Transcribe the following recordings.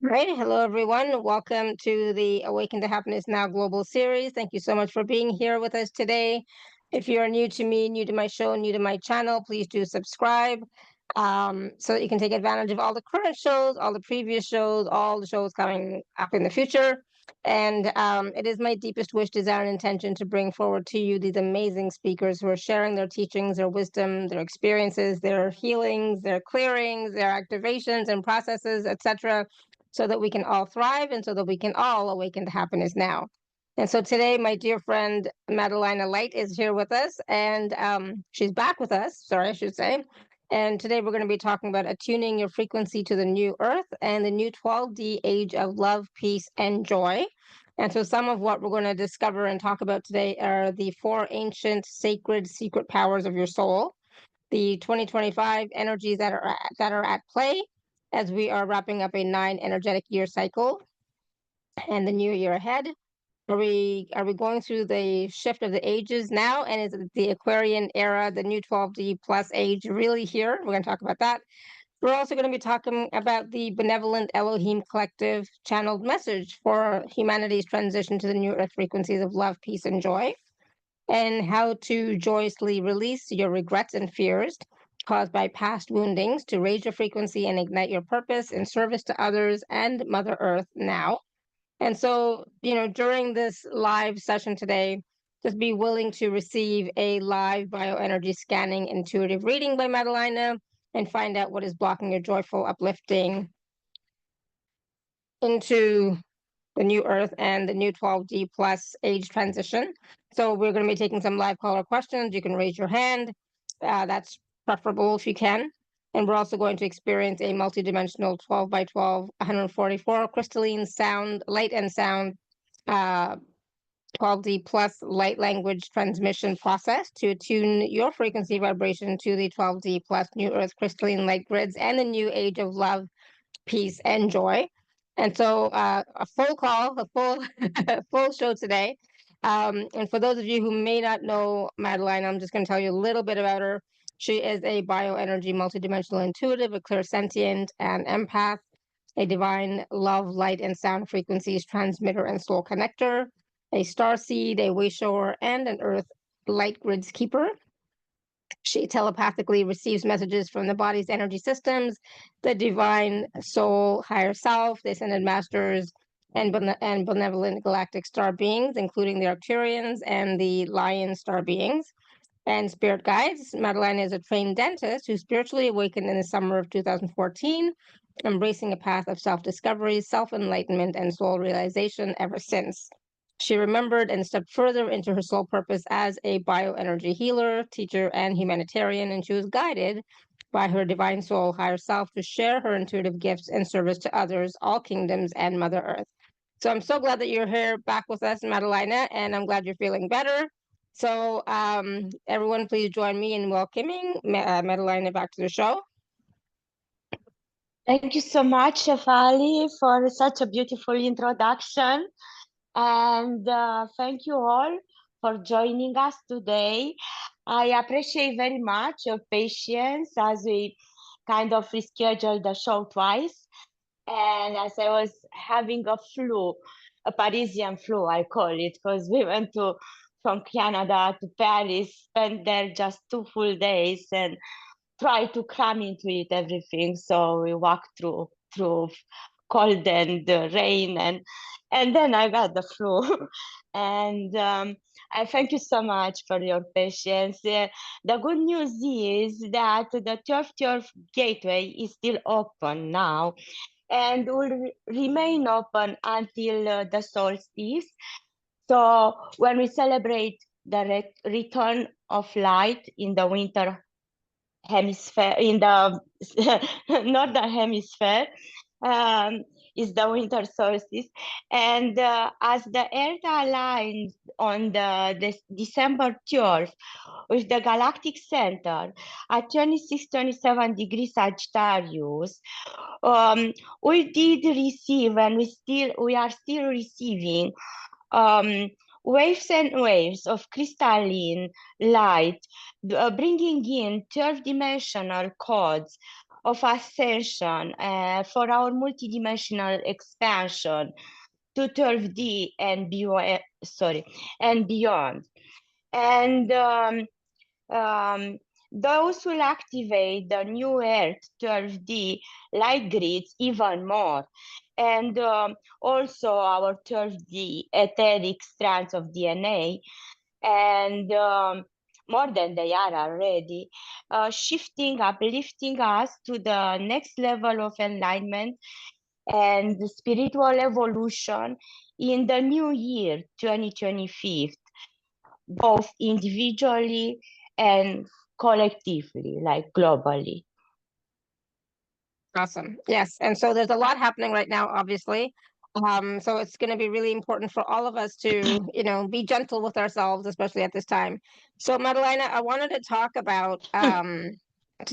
Right. Hello, everyone. Welcome to the Awaken to Happiness Now Global Series. Thank you so much for being here with us today. If you are new to me, new to my show, new to my channel, please do subscribe so that you can take advantage of all the current shows, all the previous shows, all the shows coming up in the future. And it is my deepest wish, desire, and intention to bring forward to you these amazing speakers who are sharing their teachings, their wisdom, their experiences, their healings, their clearings, their activations and processes, etc., so that we can all thrive and so that we can all awaken to happiness now. And so today, my dear friend Madelina Light is here with us, and she's back with us. Sorry, I should say. And today we're going to be talking about attuning your frequency to the new earth and the new 12D age of love, peace, and joy. And so some of what we're going to discover and talk about today are the 4 ancient, sacred, secret powers of your soul, the 2025 energies that are at play as we are wrapping up a 9 energetic year cycle and the new year ahead. Are we going through the shift of the ages now? And is the Aquarian era, the new 12D plus age, really here? We're going to talk about that. We're also going to be talking about the Benevolent Elohim Collective channeled message for humanity's transition to the new earth frequencies of love, peace, and joy, and how to joyously release your regrets and fears caused by past woundings to raise your frequency and ignite your purpose in service to others and Mother Earth now. And so, during this live session today, just be willing to receive a live bioenergy scanning intuitive reading by Madelina and find out what is blocking your joyful uplifting into the new earth and the new 12D plus age transition. So we're going to be taking some live caller questions. You can raise your hand. That's preferable if you can. And we're also going to experience a multidimensional 12 by 12, 144 crystalline sound, light and sound, 12D plus light language transmission process to attune your frequency vibration to the 12D plus new earth crystalline light grids and the new age of love, peace, and joy. And so a full call, a full full show today. And for those of you who may not know Madeline, I'm just going to tell you a little bit about her. She is a bioenergy multidimensional intuitive, a clairsentient and empath, a divine love, light, and sound frequencies transmitter and soul connector, a star seed, a way shower, and an earth light grids keeper. She telepathically receives messages from the body's energy systems, the divine soul, higher self, the ascended masters, and benevolent galactic star beings, including the Arcturians and the Lion star beings, and spirit guides. Madeline is a trained dentist who spiritually awakened in the summer of 2014, embracing a path of self-discovery, self-enlightenment, and soul realization ever since. She remembered and stepped further into her soul purpose as a bioenergy healer, teacher, and humanitarian, and she was guided by her divine soul, higher self, to share her intuitive gifts and service to others, all kingdoms, and Mother Earth. So I'm so glad that you're here back with us, Madelina, and I'm glad you're feeling better. So everyone, please join me in welcoming Madelina back to the show. Thank you so much, Shefali, for such a beautiful introduction. And thank you all for joining us today. I appreciate very much your patience as we kind of rescheduled the show twice. And as I was having a flu, a Parisian flu, I call it, because we went from Canada to Paris, spent there just 2 full days and try to cram into it everything. So we walked through cold and rain, and then I got the flu. And I thank you so much for your patience. The good news is that the 12th gateway is still open now and will remain open until the solstice. So when we celebrate the return of light in the winter hemisphere, in the northern hemisphere, is the winter solstice, and as the earth aligns on the December 12th with the galactic center at 26-27 degrees Sagittarius, we did receive, and we are still receiving waves and waves of crystalline light, bringing in 12-dimensional codes of ascension for our multidimensional expansion to 12D and beyond. And those will activate the new Earth 12D light grids even more. And also our 12D etheric strands of DNA, and more than they are already, shifting, uplifting us to the next level of enlightenment and spiritual evolution in the new year 2025, both individually and collectively, like globally. Awesome. Yes. And so there's a lot happening right now, obviously. So it's going to be really important for all of us to, be gentle with ourselves, especially at this time. So, Madelina, I wanted to talk about,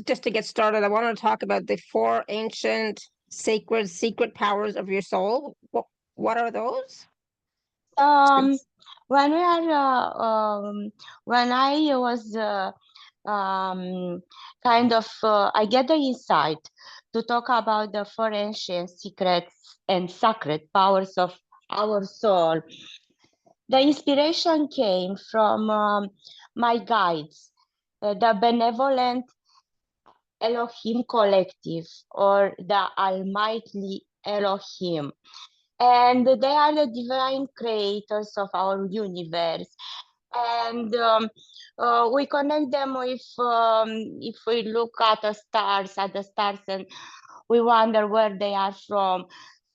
just to get started, I wanted to talk about the four ancient sacred secret powers of your soul. What are those? Um, when we are, when I was I get the insight to talk about the four ancient secrets and sacred powers of our soul. The inspiration came from my guides, the Benevolent Elohim Collective, or the Almighty Elohim. And they are the divine creators of our universe. And we connect them with, if we look at the stars, and we wonder where they are from.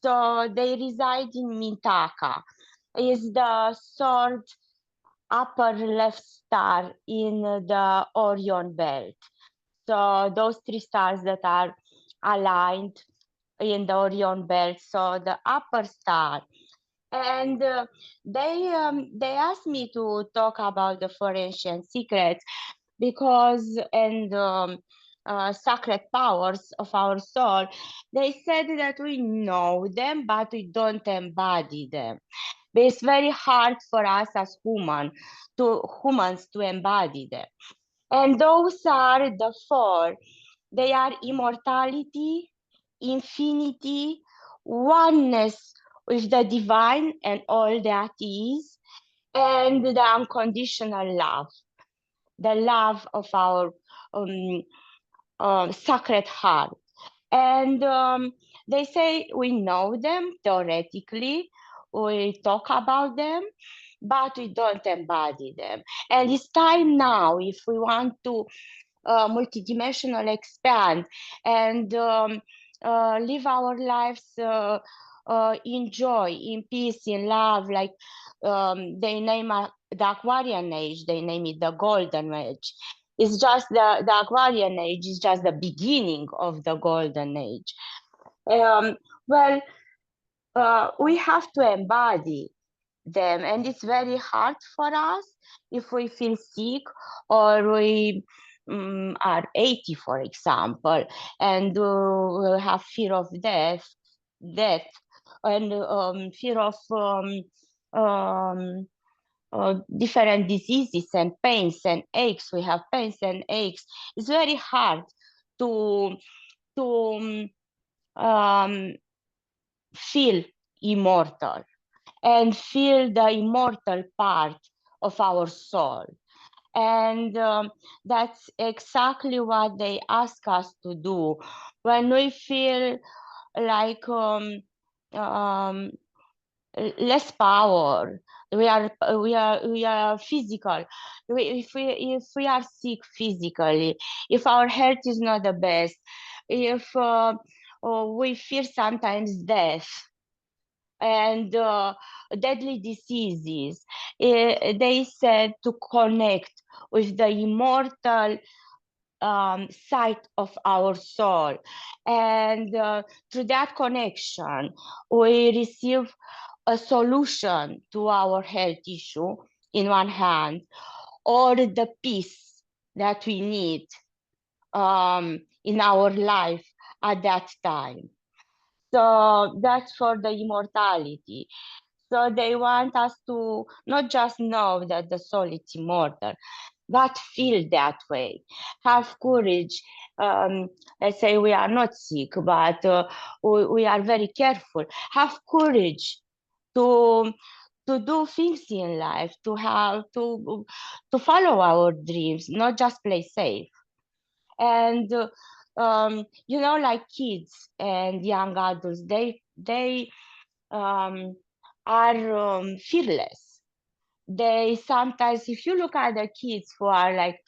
So they reside in Mintaka. Is the third upper left star in the Orion belt. So those three stars that are aligned in the Orion belt. So the upper star. And they asked me to talk about the four ancient secrets because sacred powers of our soul. They said that we know them, but we don't embody them. But it's very hard for us as humans to embody them. And those are the four. They are immortality, infinity, oneness with the divine and all that is, and the unconditional love, the love of our sacred heart. And they say we know them theoretically, we talk about them, but we don't embody them. And it's time now, if we want to multidimensional expand and live our lives in joy, in peace, in love, like they name the Aquarian age, they name it the golden age. It's just the Aquarian age is just the beginning of the golden age. Well, we have to embody them, and it's very hard for us if we feel sick or we are 80, for example, and we have fear of death, and fear of different diseases and pains and aches. We have pains and aches. It's very hard to feel immortal and feel the immortal part of our soul. And that's exactly what they ask us to do. When we feel like less power, we are physical. If we are sick physically, if our health is not the best, if we fear sometimes death and deadly diseases, they said to connect with the immortal side of our soul. And through that connection, we receive a solution to our health issue in one hand, or the peace that we need in our life at that time. So that's for the immortality. So they want us to not just know that the soul is immortal, but feel that way. Have courage. Let's say we are not sick, but we are very careful. Have courage to do things in life, to have to follow our dreams, not just play safe. And like kids and young adults, they are fearless. They sometimes, if you look at the kids who are like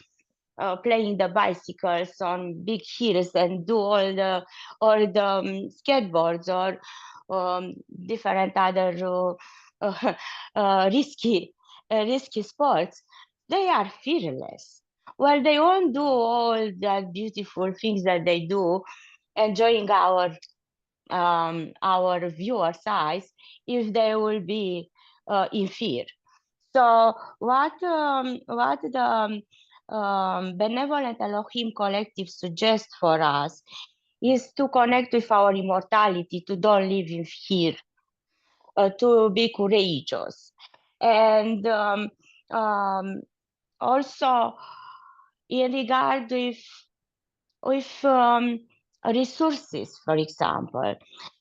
playing the bicycles on big hills and do all the skateboards or different other risky sports, they are fearless. Well, they won't do all the beautiful things that they do, enjoying our viewers' eyes, if they will be in fear. So what the Benevolent Elohim Collective suggests for us is to connect with our immortality, to don't live in fear, to be courageous. And also in regard with resources, for example,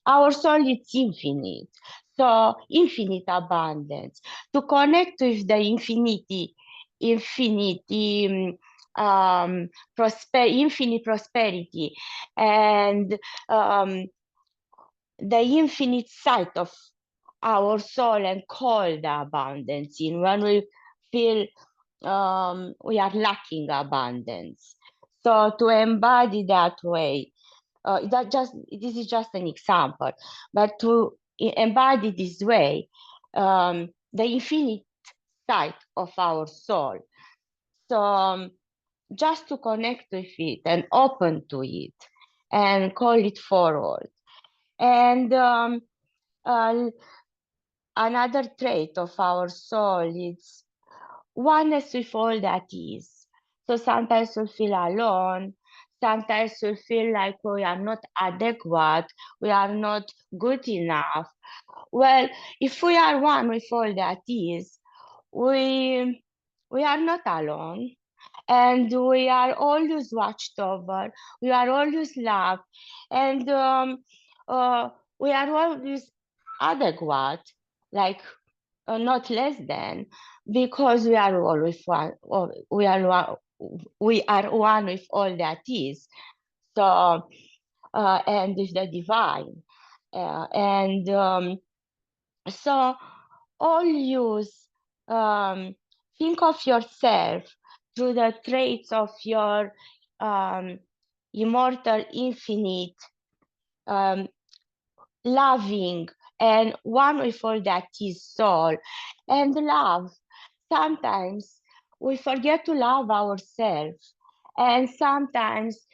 our soul is infinite, so infinite abundance. To connect with the infinity, infinite prosperity, and the infinite sight of our soul, and call the abundance in when we feel we are lacking abundance. So to embody that way, this is just an example, but to embody this way, the infinite side of our soul. So just to connect with it and open to it and call it forward. And uh, another trait of our soul is oneness with all that is. So sometimes we feel alone. Sometimes we feel like we are not adequate. We are not good enough. Well, if we are one with all that is, we are not alone. And we are always watched over. We are always loved. And uh, we are always adequate. Like not less than, because we are all with one, or we are one with all that is. So and with the divine, and so always think of yourself through the traits of your um, immortal, infinite, um, loving, and one with all that is soul. And love, sometimes we forget to love ourselves, and sometimes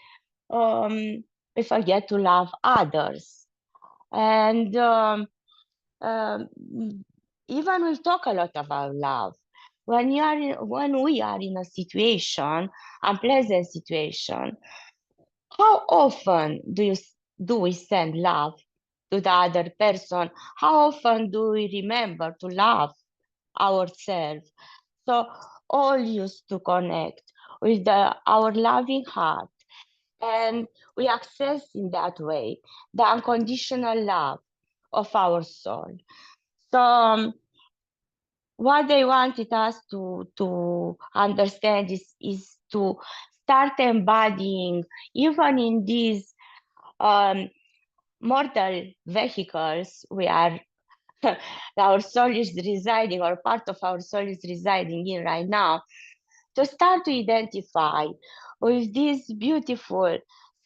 we forget to love others. And um, even we talk a lot about love. When we are in a situation, unpleasant situation, how often do we send love to the other person? How often do we remember to love ourselves? So all used to connect with our loving heart, and we access in that way the unconditional love of our soul. So what they wanted us to understand is to start embodying, even in these um, mortal vehicles, we are our soul is residing, or part of our soul is residing in right now, to start to identify with these beautiful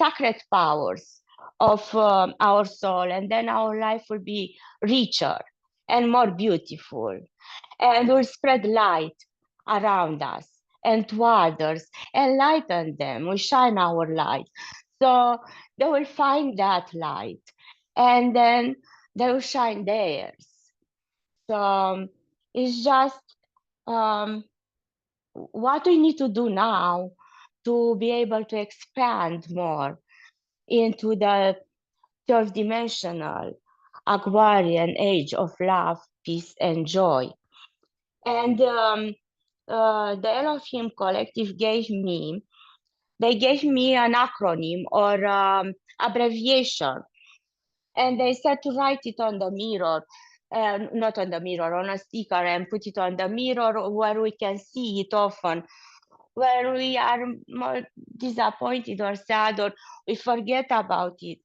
sacred powers of our soul, and then our life will be richer and more beautiful, and will spread light around us and to others, enlighten them. We shine our light, so they will find that light, and then they will shine theirs. So it's just um, what we need to do now to be able to expand more into the 12-dimensional Aquarian age of love, peace, and joy. And the Elohim Collective gave me an acronym or abbreviation, and they said to write it on the mirror, not on the mirror, on a sticker, and put it on the mirror where we can see it often, where we are more disappointed or sad or we forget about it,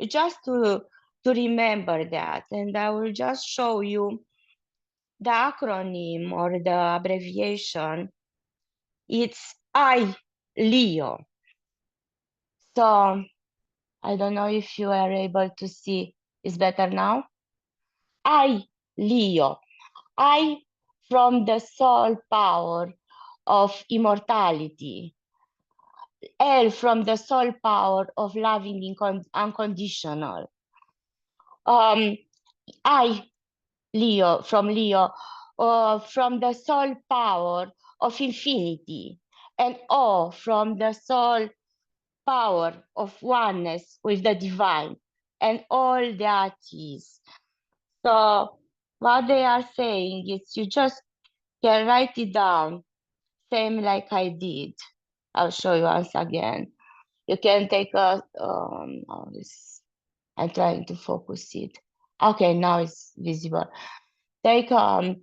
just to remember that. And I will just show you the acronym or the abbreviation. It's I, Leo. So I don't know if you are able to see. It's better now. I, Leo. I, from the soul power of immortality. L, from the soul power of loving unconditional. I, Leo, from the soul power of infinity. And O, from the soul power of oneness with the divine and all that is. So what they are saying is you just can write it down, same like I did. I'll show you once again. You can take a, I'm trying to focus it. Okay, now it's visible. Take a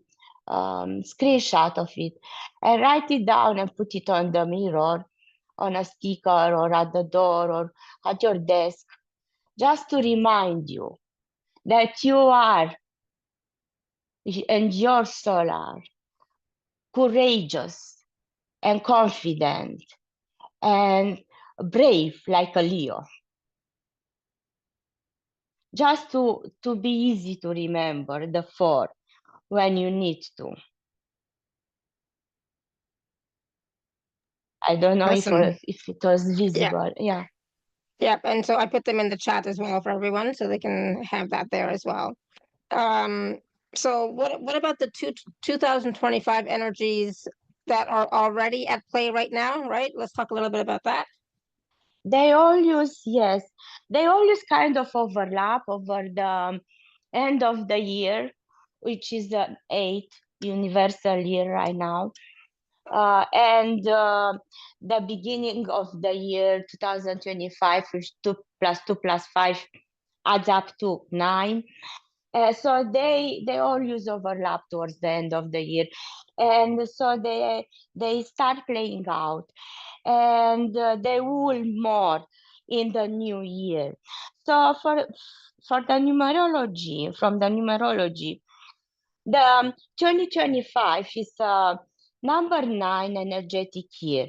screenshot of it and write it down and put it on the mirror, on a sticker or at the door or at your desk, just to remind you that you are and your soul are courageous and confident and brave like a Leo. Just to be easy to remember the 4 when you need to. I don't know Awesome. if it was visible. Yeah. Yep. And so I put them in the chat as well for everyone, so they can have that there as well. So what about the 2025 energies that are already at play right now, right? Let's talk a little bit about that. They all use, yes, they always kind of overlap over the end of the year, which is the 8th universal year right now. And the beginning of the year 2025, which 2 + 2 + 5 adds up to 9. So they all use overlap towards the end of the year, and so they start playing out, and they will more in the new year. So for the numerology, from the numerology, the 2025 is number 9 energetic year,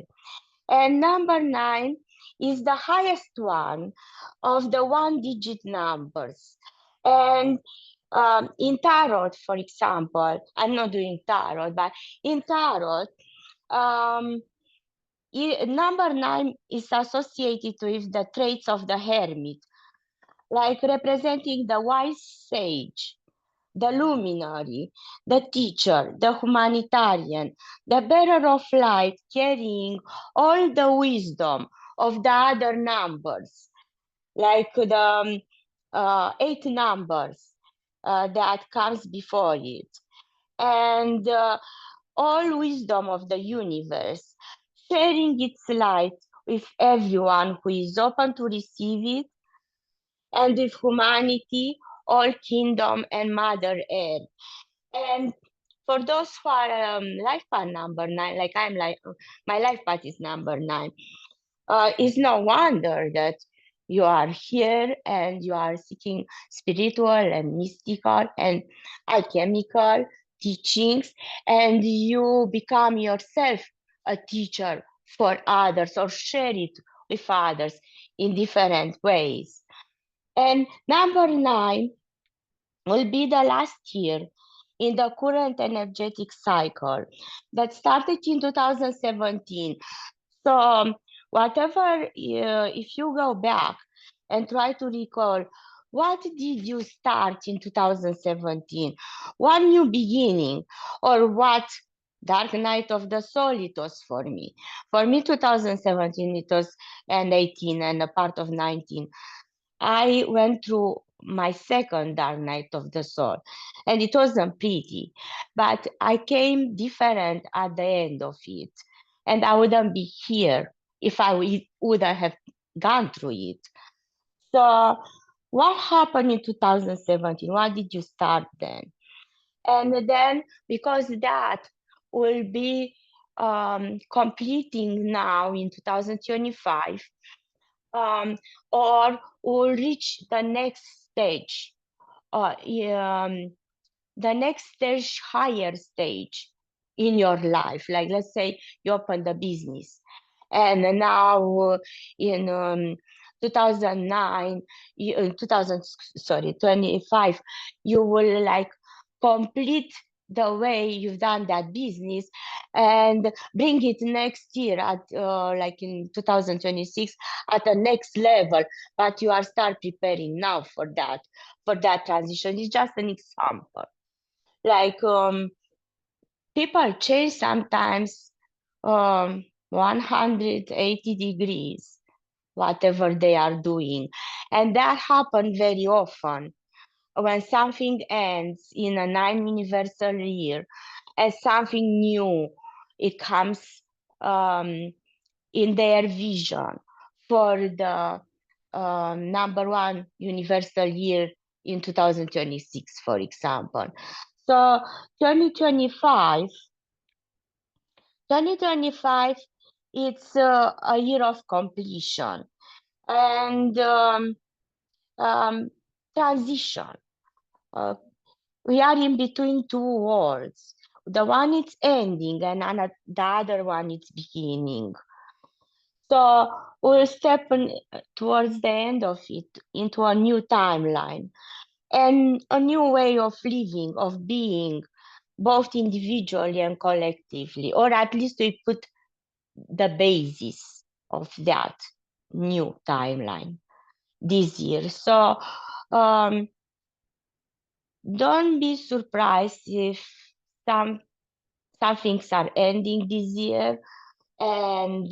and number 9 is the highest one of the 1-digit numbers. And in tarot, for example, I'm not doing tarot, but in tarot, number 9 is associated with the traits of the hermit, like representing the wise sage, the luminary, the teacher, the humanitarian, the bearer of light, carrying all the wisdom of the other numbers, like the 8 numbers that comes before it, and all wisdom of the universe, sharing its light with everyone who is open to receive it, and with humanity, all kingdom and Mother Earth. And for those who are life path number 9, like I'm like, my life path is number 9, it's no wonder that you are here and you are seeking spiritual and mystical and alchemical teachings, and you become yourself a teacher for others or share it with others in different ways. And number 9 will be the last year in the current energetic cycle that started in 2017. So whatever, if you go back and try to recall, what did you start in 2017? What new beginning, or what dark night of the soul it was for me? For me, 2017, it was, and 18 and a part of 19. I went through my second dark night of the soul, and it wasn't pretty, but I came different at the end of it, and I wouldn't be here if I wouldn't have gone through it. So what happened in 2017? Why did you start then? And then, because that will be completing now in 2025, or will reach the next stage, uh, um, the next stage, higher stage in your life. Like, let's say you open the business, and now in 2009, 2000, sorry, 25, you will like complete the way you've done that business and bring it next year at like in 2026 at the next level, but you are start preparing now for that transition. It's just an example. Like people change sometimes 180 degrees, whatever they are doing, and that happens very often when something ends in a 9 universal year and something new it comes in their vision for the number one universal year in 2026, for example. So 2025, it's a year of completion and transition. We are in between two worlds. The one is ending and the other one is beginning. So we'll step towards the end of it into a new timeline and a new way of living, of being, both individually and collectively, or at least we put the basis of that new timeline this year. So don't be surprised if some things are ending this year, and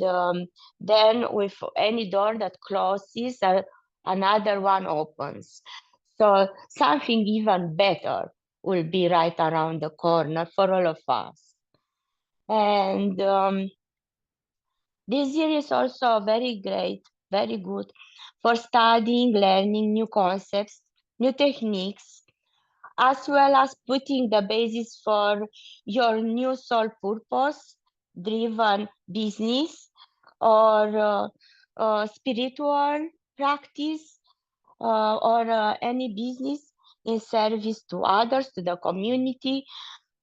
then with any door that closes, another one opens. So something even better will be right around the corner for all of us. And this year is also very great, very good for studying, learning new concepts, new techniques, as well as putting the basis for your new soul purpose driven business or spiritual practice or any business in service to others, to the community,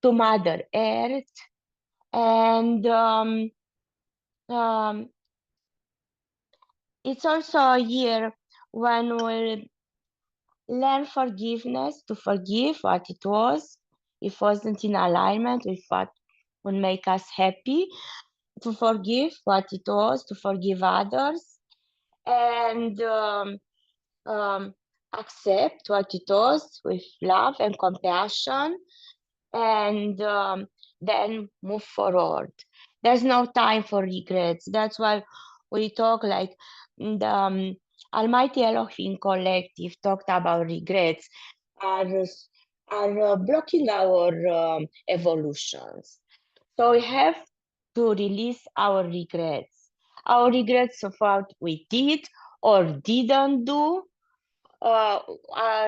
to Mother Earth. And it's also a year when we'll learn forgiveness, to forgive what it was, if wasn't in alignment with what would make us happy, to forgive what it was, to forgive others, and accept what it was with love and compassion, and then move forward. There's no time for regrets. That's why we talk like the Almighty Elohim Collective talked about regrets are blocking our evolutions. So we have to release our regrets of what we did or didn't do,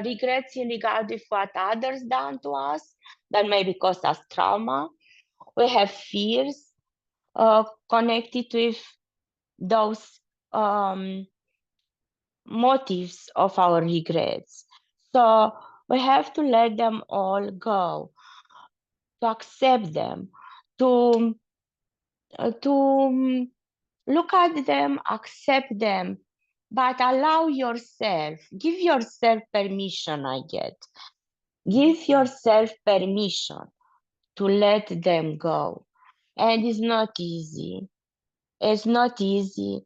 regrets in regard with what others done to us that maybe cause us trauma. We have fears connected with those motives of our regrets. So we have to let them all go, to accept them, to look at them, accept them, but allow yourself, give yourself permission, give yourself permission to let them go. And it's not easy. It's not easy,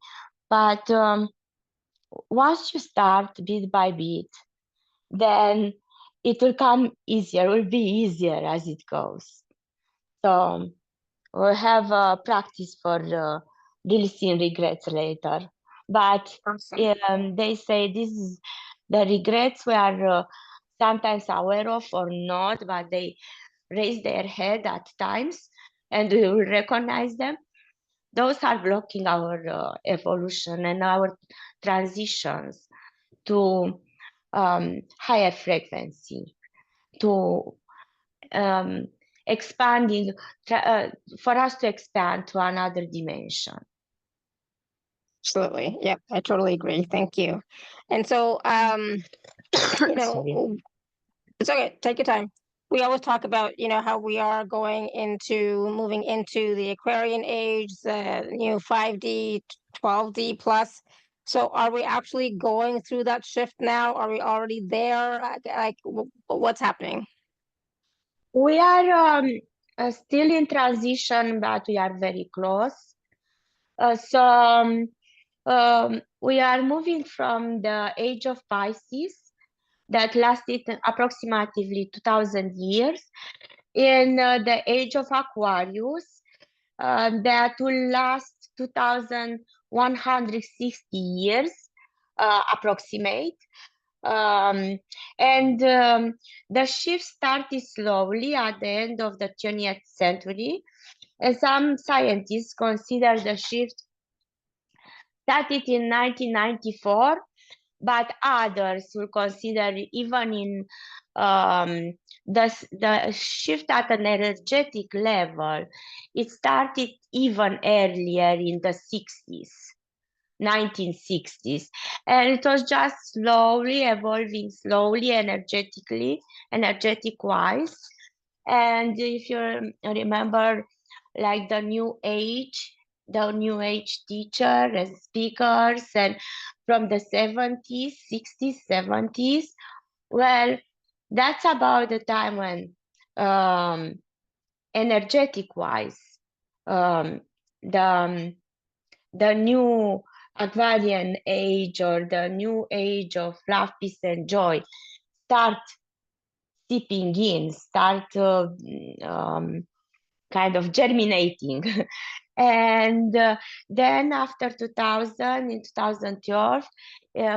but once you start bit by bit, then it will come easier, will be easier as it goes. So we'll have a practice for releasing regrets later. But Awesome. they say this is The regrets we are sometimes aware of or not, but they raise their head at times, and we will recognize them. Those are blocking our evolution and our transitions to higher frequency, to expanding, for us to expand to another dimension. Absolutely. Yep, I totally agree. Thank you. And so, you know, Sorry. it's okay. Take your time. We always talk about, how we are moving into the Aquarian age, the new 5D, 12D plus. So are we actually going through that shift now? Are we already there? What's happening? We are still in transition, but we are very close. We are moving from the age of Pisces that lasted approximately 2000 years in the age of Aquarius that will last 2160 years approximate. The shift started slowly at the end of the 20th century, and some scientists consider the shift started in 1994, but others will consider even in the shift at an energetic level. It started even earlier in the 60s. 1960s, and it was just slowly evolving, slowly energetic wise. And if you remember, like the new age teacher and speakers, and from the 70s, 60s, 70s, well, that's about the time when energetic wise the new Aquarian age, or the new age of love, peace, and joy start seeping in, start kind of germinating. And then after 2000, in 2012,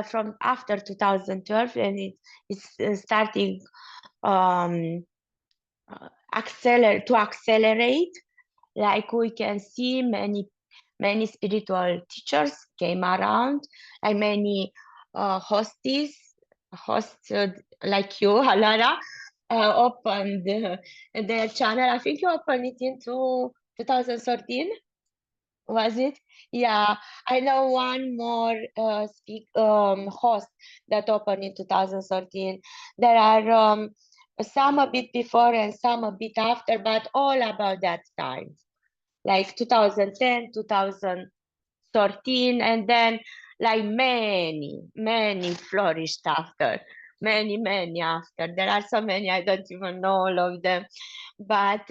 from after 2012, and it's starting accelerate, like we can see many spiritual teachers came around, and many hosts like you, Alara, opened their channel. I think you opened it in 2013, was it? Yeah, I know one more host that opened in 2013. There are some a bit before and some a bit after, but all about that time, like 2010, 2013, and then like many flourished after, many after. There are so many, I don't even know all of them. But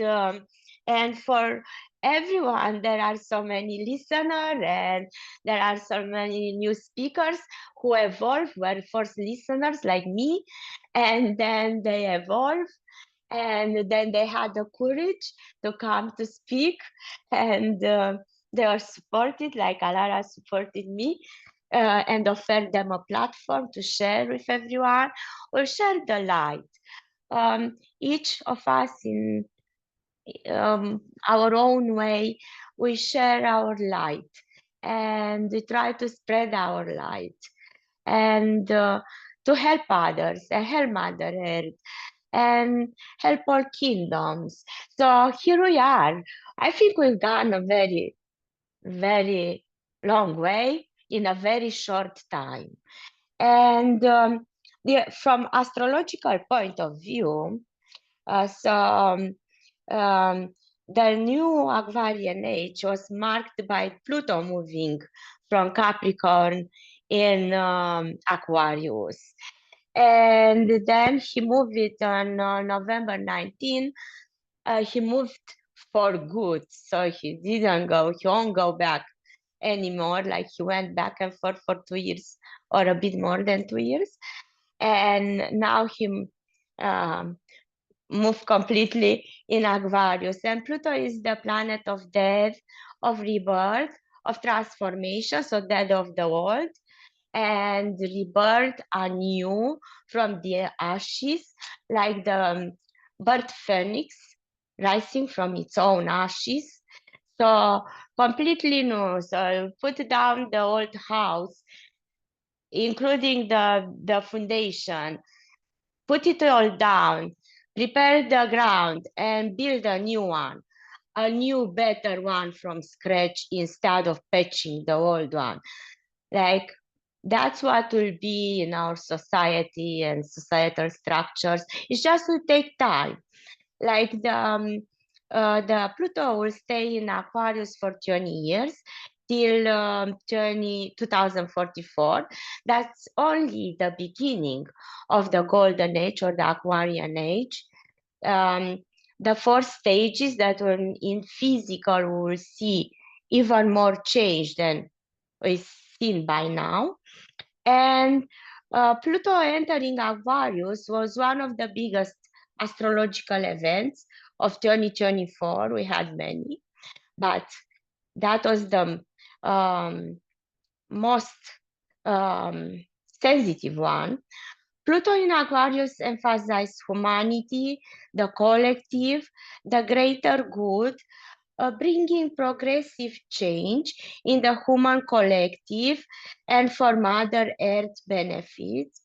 and for everyone, there are so many listeners, and there are so many new speakers who evolve, were first listeners like me, and then they evolve, and then they had the courage to come to speak, and they were supported, like Alara supported me, and offered them a platform to share with everyone, or share the light. Each of us in our own way, we share our light, and we try to spread our light, and to help others and help Mother Earth and help all kingdoms. So here we are. I think we've gone a very long way in a very short time. And from astrological point of view, the new Aquarian age was marked by Pluto moving from Capricorn in Aquarius. And then he moved it on November 19. He moved for good, so he won't go back anymore. Like, he went back and forth for 2 years, or a bit more than 2 years, and now he moved completely in Aquarius. And Pluto is the planet of death, of rebirth, of transformation, so death of the world. and rebirth anew from the ashes, like the bird phoenix rising from its own ashes. So completely new. So put down the old house, including the foundation, put it all down, prepare the ground, and build a new one, a new, better one from scratch instead of patching the old one. Like, that's what will be in our society and societal structures. It just will take time. Like the Pluto will stay in Aquarius for 20 years till 2044. That's only the beginning of the golden age or the Aquarian age. The four stages that were in physical, we will see even more change than is seen by now. And Pluto entering Aquarius was one of the biggest astrological events of 2024. We had many, but that was the most sensitive one. Pluto in Aquarius emphasizes humanity, the collective, the greater good, bringing progressive change in the human collective and for Mother Earth benefits.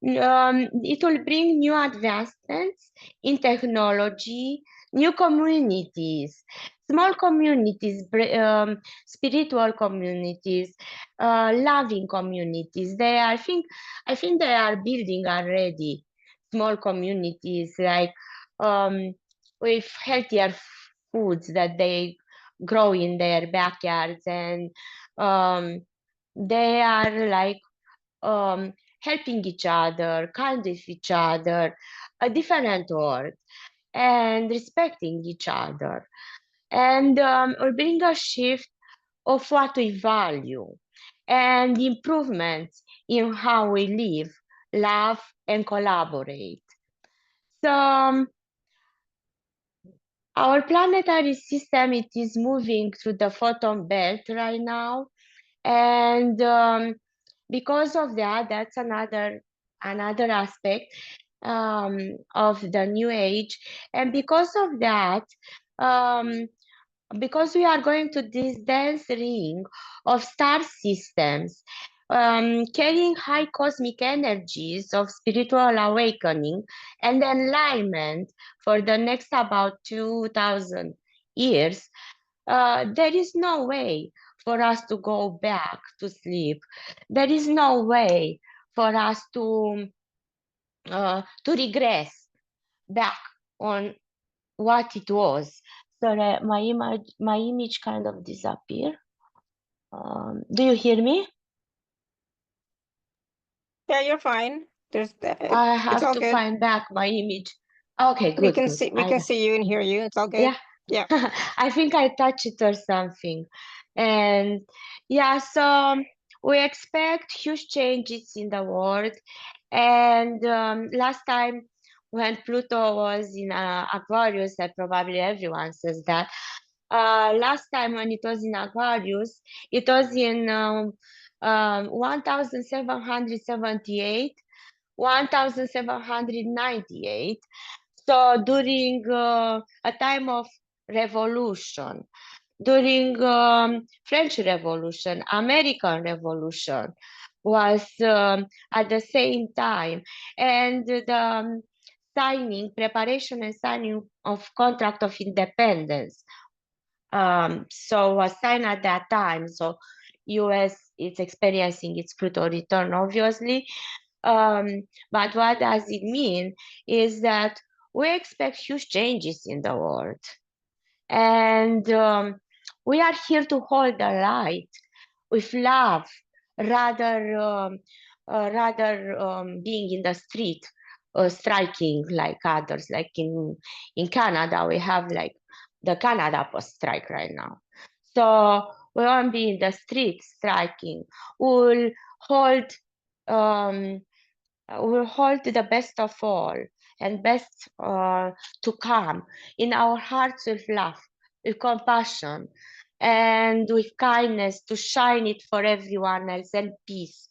It will bring new advancements in technology, new communities, small communities, spiritual communities, loving communities. I think they are building already small communities like with healthier foods that they grow in their backyards, and they are like helping each other, kind with each other, a different world, and respecting each other. And will bring a shift of what we value and improvements in how we live, love, and collaborate. So our planetary system, it is moving through the photon belt right now. And because of that, that's another aspect of the new age. And because of that, because we are going to this dense ring of star systems, carrying high cosmic energies of spiritual awakening and enlightenment for the next about 2,000 years, there is no way for us to go back to sleep. There is no way for us to regress back on what it was. Sorry, my image kind of disappeared. Do you hear me? Yeah, you're fine. I It's have all to good. find back my image. Okay, We good, can good. see we can see you and hear you. It's all good. Yeah. Yeah. I think I touched it or something. And yeah, so we expect huge changes in the world. And last time when Pluto was in Aquarius, probably everyone says that. Last time when it was in Aquarius, it was in 1778, 1798. So during a time of revolution, during French Revolution, American Revolution was at the same time, and the preparation and signing of contract of independence. So was signed at that time. So US is experiencing its Pluto return, obviously. But what does it mean is that we expect huge changes in the world. And we are here to hold the light with love, rather being in the street, striking like others. Like in Canada, we have like the Canada Post strike right now. So we won't be in the street striking. We'll hold um, we'll hold the best of all and best to come in our hearts with love, with compassion, and with kindness to shine it for everyone else, and peace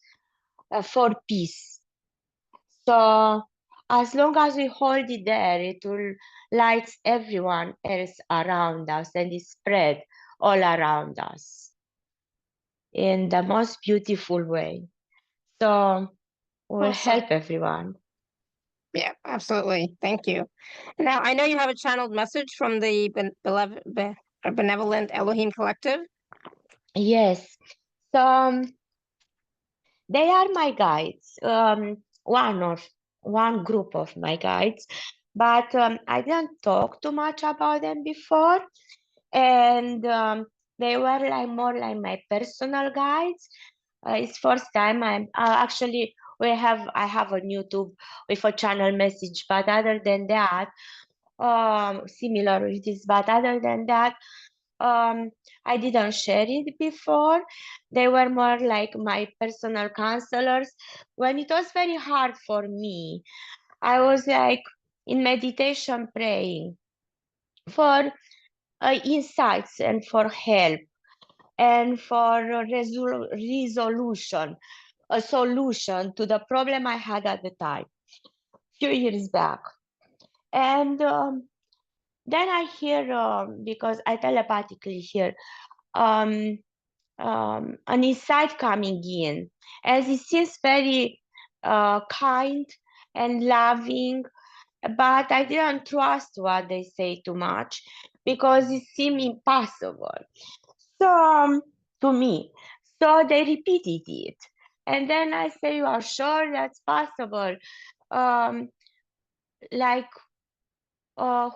for peace. So as long as we hold it there, it will light everyone else around us and it spread all around us in the most beautiful way. So we'll Awesome. help everyone. Yeah, absolutely. Thank you. Now, I know you have a channeled message from the Benevolent Elohim Collective. Yes. So they are my guides. One group of my guides, but I didn't talk too much about them before, and they were like more like my personal guides. It's first time I'm actually I have a YouTube with a channel message, but other than that, similar with this, but other than that, I didn't share it before. They were more like my personal counselors. When it was very hard for me, I was like in meditation praying for insights and for help and for resolution, a solution to the problem I had at the time, few years back. And then I hear, because I telepathically hear, an insight coming in, as it seems very kind and loving, but I didn't trust what they say too much because it seemed impossible. So to me, so they repeated it, and then I say, "You are sure that's possible?" Um, like, uh,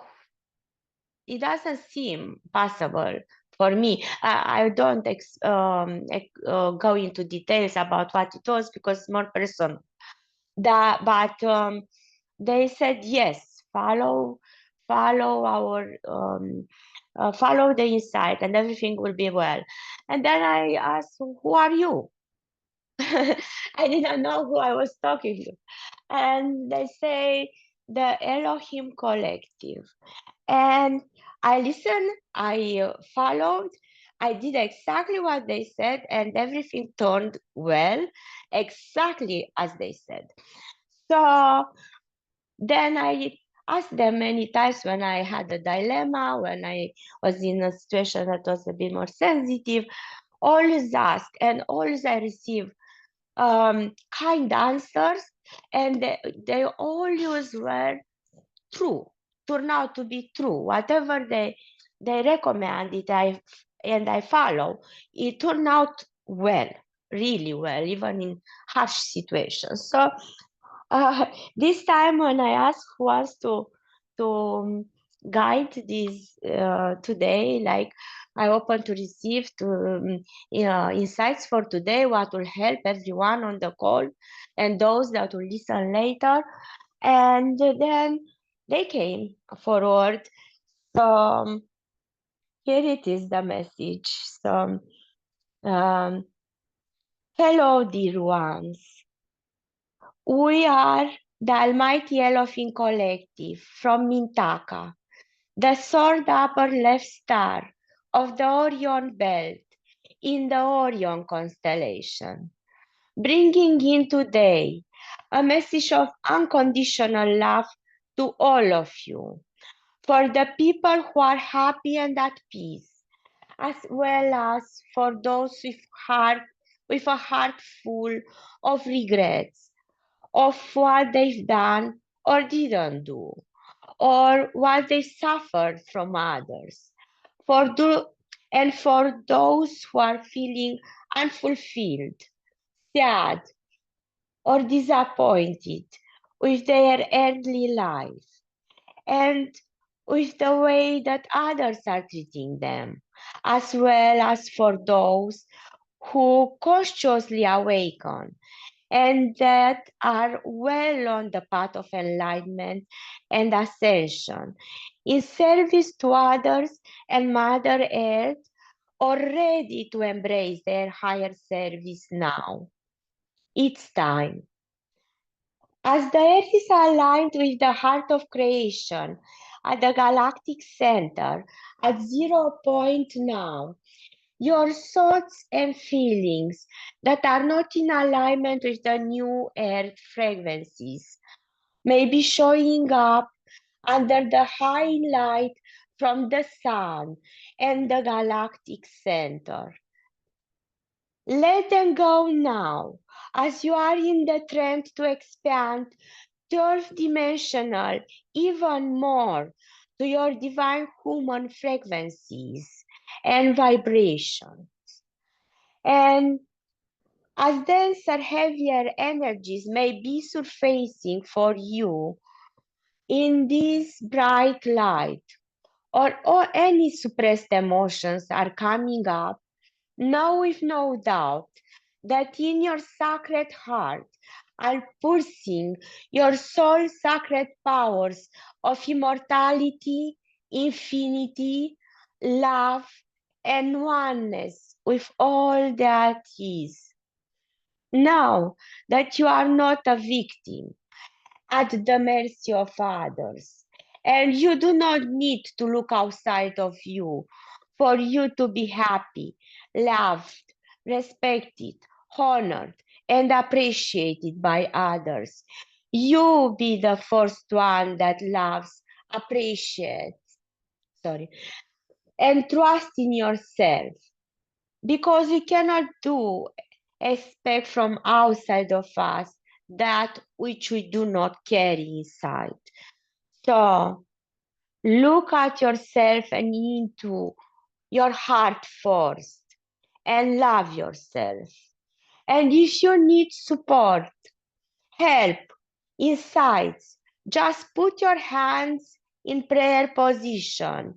it doesn't seem possible for me. I don't go into details about what it was because it's more personal. But they said yes, follow our follow the insight and everything will be well. And then I asked, who are you? I didn't know who I was talking to. And they say the Elohim Collective. And I listened, I followed, I did exactly what they said, and everything turned well, exactly as they said. So then I asked them many times when I had a dilemma, when I was in a situation that was a bit more sensitive, always ask and always I receive kind answers, and they always were true, turn out to be true. Whatever they recommend it, I follow. It turned out well, really well, even in harsh situations. So this time when I asked who wants to guide this today, like I open to receive insights for today, what will help everyone on the call and those that will listen later. And then they came forward. So here it is, the message. So hello, dear ones. We are the Almighty Elohim Collective from Mintaka, the third upper left star of the Orion belt in the Orion constellation, bringing in today a message of unconditional love to all of you, for the people who are happy and at peace, as well as for those with a heart full of regrets of what they've done or didn't do, or what they suffered from others. And for those who are feeling unfulfilled, sad, or disappointed with their earthly life, and with the way that others are treating them, as well as for those who consciously awaken and that are well on the path of enlightenment and ascension, in service to others and Mother Earth, or ready to embrace their higher service now. It's time. As the Earth is aligned with the heart of creation at the galactic center at 0 point now, your thoughts and feelings that are not in alignment with the new earth frequencies may be showing up under the high light from the sun and the galactic center. Let them go now, as you are in the trend to expand third dimensional even more to your divine human frequencies and vibrations. And as denser, heavier energies may be surfacing for you in this bright light, or any suppressed emotions are coming up, know with no doubt that in your sacred heart are pulsing your soul sacred powers of immortality, infinity, love, and oneness with all that is. Know that you are not a victim at the mercy of others, and you do not need to look outside of you for you to be happy, loved, respected, honored, and appreciated by others. You be the first one that loves, appreciates, and trust in yourself, because we cannot do expect from outside of us that which we do not carry inside. So look at yourself and into your heart first and love yourself. And if you need support, help, insights, just put your hands in prayer position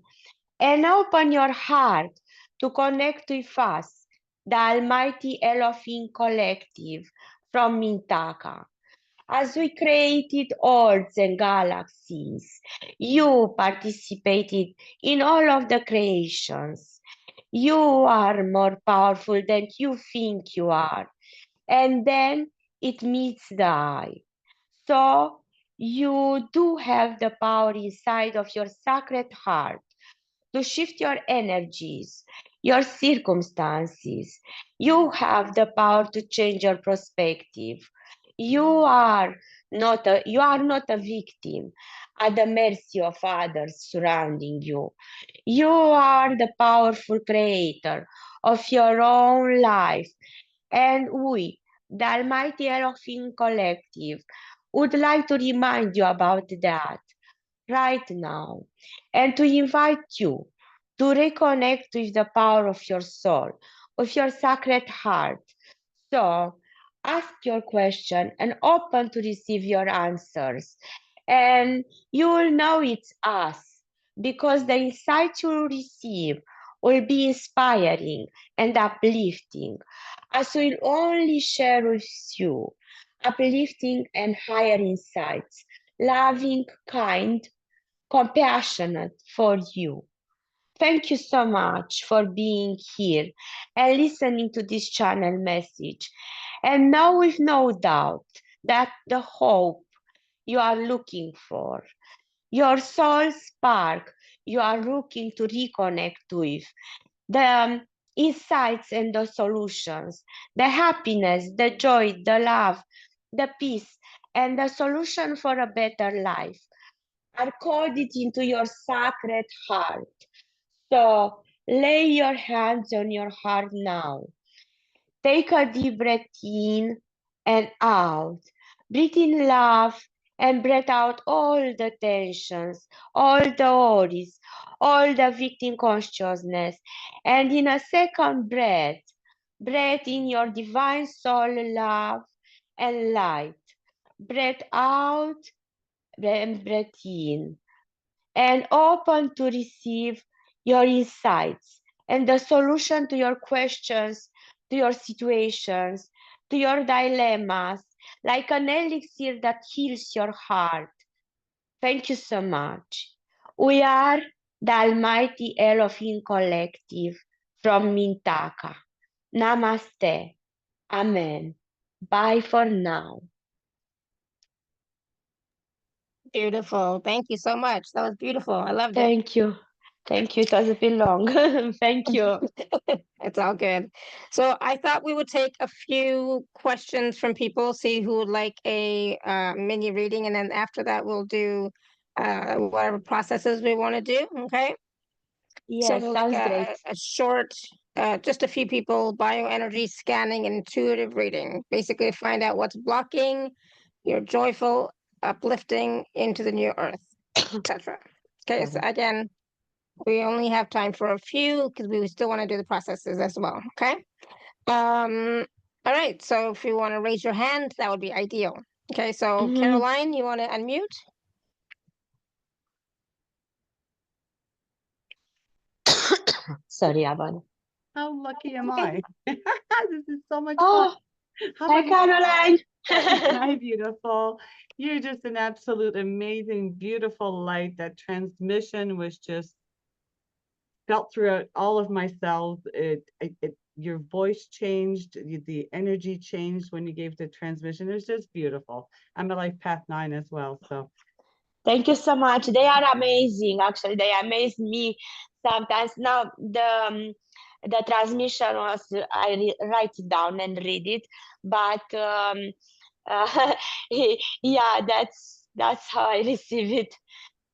and open your heart to connect with us, the Almighty Elohim Collective from Mintaka. As we created worlds and galaxies, you participated in all of the creations. You are more powerful than you think you are. And then it meets the eye. So you do have the power inside of your sacred heart to shift your energies, your circumstances. You have the power to change your perspective. You are not a victim at the mercy of others surrounding you. You are the powerful creator of your own life. And we, the Almighty Elohim Collective, would like to remind you about that right now and to invite you to reconnect with the power of your soul, of your sacred heart. So ask your question and open to receive your answers. And you will know it's us because the insight you will receive will be inspiring and uplifting, as we'll only share with you uplifting and higher insights, loving, kind, compassionate for you. Thank you so much for being here and listening to this channel message. And know with no doubt that the hope you are looking for, your soul spark you are looking to reconnect with, the insights and the solutions, the happiness, the joy, the love, the peace, and the solution for a better life are coded into your sacred heart. So lay your hands on your heart now. Take a deep breath in and out. Breathe in love and breathe out all the tensions, all the worries, all the victim consciousness. And in a second breath, breathe in your divine soul love and light. Breathe out and breathe in, and open to receive your insights and the solution to your questions, to your situations, to your dilemmas, like an elixir that heals your heart. Thank you so much. We are the Almighty Elohim Collective from Mintaka. Namaste. Amen. Bye for now. Beautiful. Thank you so much. That was beautiful. I loved it. Thank you. Thank you. It was a bit long. Thank you. It's all good. So I thought we would take a few questions from people, see who would like a mini reading, and then after that we'll do whatever processes we want to do. Okay. So Yes, like sounds great. a short, just a few people, bioenergy scanning and intuitive reading. Basically find out what's blocking your joyful uplifting into the new earth, etc. Okay, so Sorry. again, we only have time for a few because we still want to do the processes as well. Okay. All right. So if you want to raise your hand, that would be ideal. Okay. So Mhm. Caroline, you want to unmute? Sorry, Avan. How lucky am Okay. I? This is so much fun. Oh, How hi, about you? Caroline. Hi, beautiful. You're just an absolute amazing, beautiful light. That transmission was just felt throughout all of my cells. Your voice changed, the energy changed when you gave the transmission. It was just beautiful. I'm a life path 9 as well, so Thank you so much. They are amazing. Actually, they amaze me sometimes. Now, the transmission was, write it down and read it, but yeah, that's how I receive it.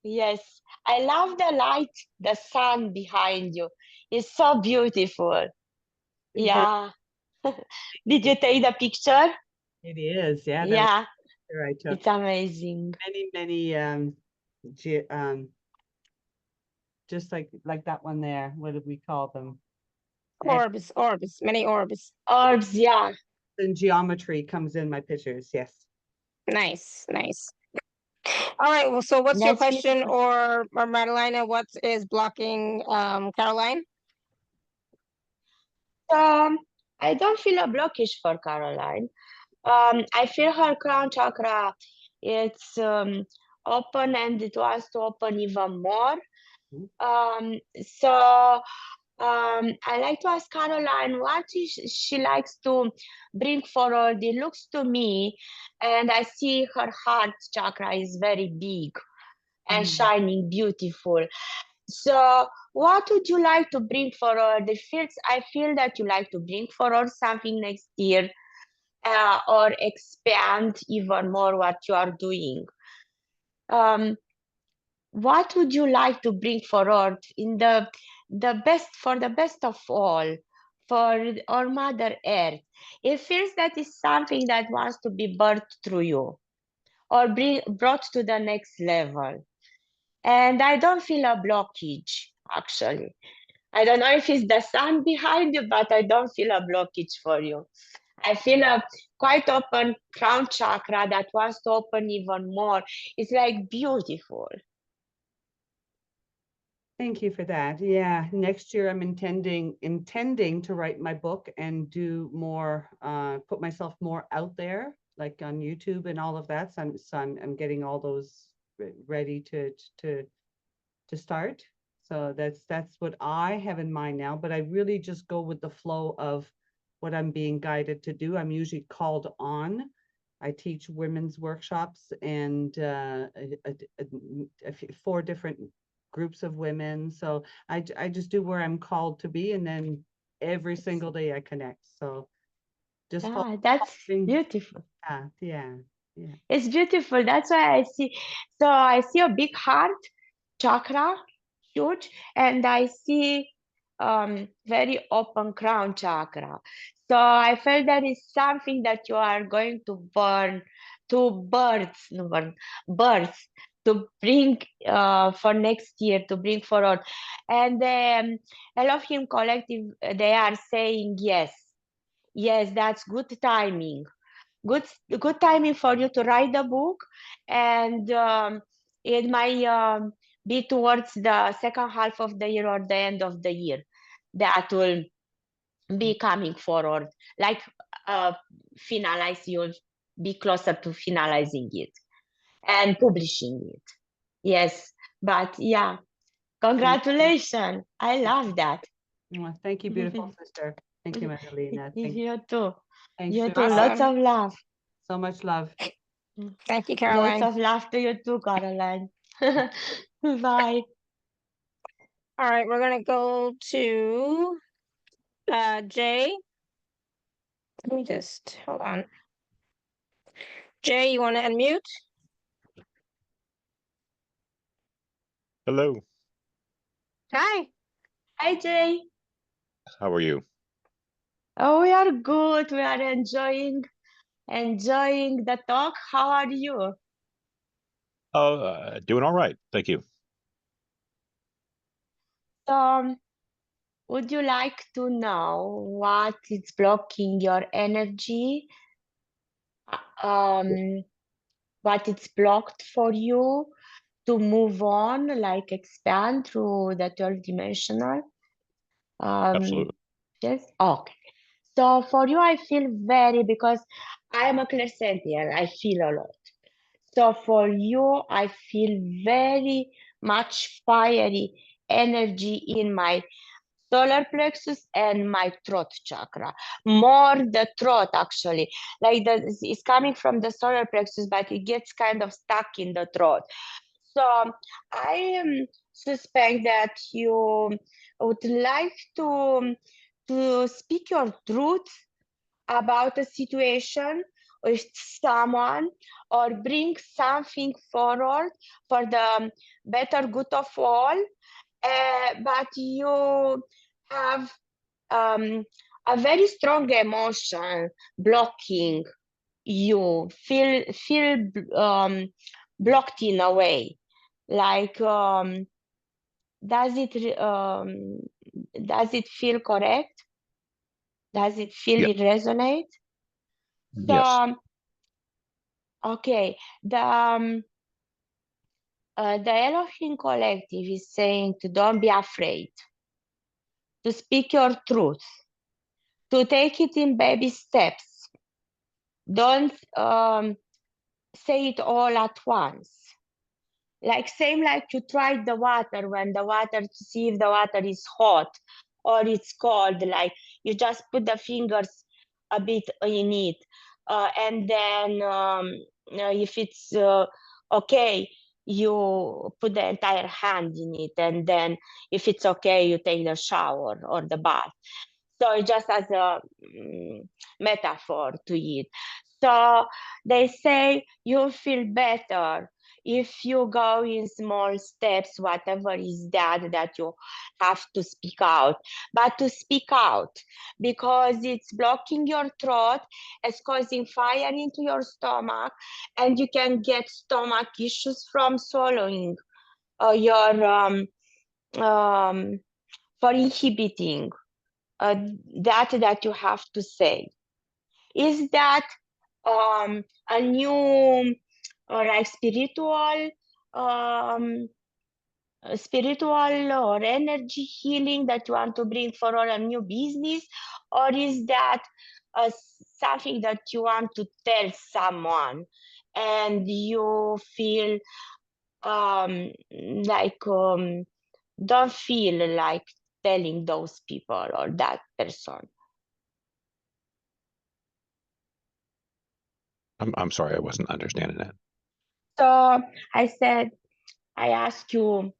Yes, I love the light, the sun behind you. It's so beautiful. Yeah. Did you take the picture? it is. Yeah, that was Yeah, the I took it's amazing. many just like that one there. What did we call them? Orbs, many orbs. Orbs, yeah. And geometry comes in my pictures. Yes. Nice, nice. All right. Well, so what's your That's question, beautiful. or Madelina, what is blocking Caroline? I don't feel a blockage for Caroline. I feel her crown chakra, it's open and it wants to open even more. So I like to ask Caroline what she likes to bring forward. It looks to me, and I see her heart chakra is very big and shining, beautiful. So, what would you like to bring forward? I feel that you like to bring forward something next year, or expand even more what you are doing. What would you like to bring forward in the best of all, for our Mother Earth? It feels that is something that wants to be birthed through you, or brought to the next level. And I don't feel a blockage, actually. I don't know if it's the sun behind you, but I don't feel a blockage for you. I feel a quite open crown chakra that wants to open even more. It's like beautiful. Thank you for that. Yeah, next year I'm intending to write my book and do more, put myself more out there, like on YouTube and all of that. So I'm getting all those ready to start. So that's what I have in mind now. But I really just go with the flow of what I'm being guided to do. I'm usually called on. I teach women's workshops and 4 different groups of women. So I just do where I'm called to be, and then every single day I connect. So just Yeah, that's beautiful. yeah. It's beautiful. That's why I see. So I see a big heart chakra, huge, and I see very open crown chakra. So I felt that is something that you are going to birth, to bring for next year, to bring forward. And the Elohim Collective, they are saying yes. Yes, that's good timing. Good timing for you to write the book, and it might be towards the second half of the year or the end of the year that will be coming forward, like finalize, you'll be closer to finalizing it and publishing it. Yes, but yeah, congratulations. I love that. Well, thank you, beautiful sister. Thank you, Madelina. You too. Thanks You so too. much. Lots Awesome. of love. So much love. Thank you, Lots Caroline. of love to you too, Caroline. Bye. All right, we're gonna go to Jay. Let me just hold on. Jay, you want to unmute? Hello. Hi. Hi, Jay. How are you? Oh, we are good. We are enjoying the talk. How are you? Doing all right. Thank you. Would you like to know what is blocking your energy? What it's blocked for you to move on, like expand through the 12 dimensional? Absolutely. Yes. Okay. So for you, I feel because I am a clairsentient. I feel a lot. So for you, I feel very much fiery energy in my solar plexus and my throat chakra. More the throat, actually. Like it's coming from the solar plexus, but it gets kind of stuck in the throat. So I suspect that you would like to speak your truth about a situation with someone, or bring something forward for the better good of all, but you have a very strong emotion blocking you, feel blocked in a way. Like, does it feel correct? Does it feel Yeah. it resonate? Yes. So, okay, the Elohim Collective is saying to don't be afraid, to speak your truth, to take it in baby steps. Don't say it all at once. Like same like you tried the water, when the water, to see if the water is hot or it's cold. Like you just put the fingers a bit in it, and then if it's okay, you put the entire hand in it, and then if it's okay, you take the shower or the bath. So just as a metaphor to it. So they say you feel better if you go in small steps, whatever is that you have to speak out. But to speak out, because it's blocking your throat, it's causing fire into your stomach, and you can get stomach issues from swallowing your for inhibiting that you have to say. Is that a new like spiritual or energy healing that you want to bring for a new business, or is that something that you want to tell someone and you feel like don't feel like telling those people or that person? I'm sorry, I wasn't understanding that. So I ask you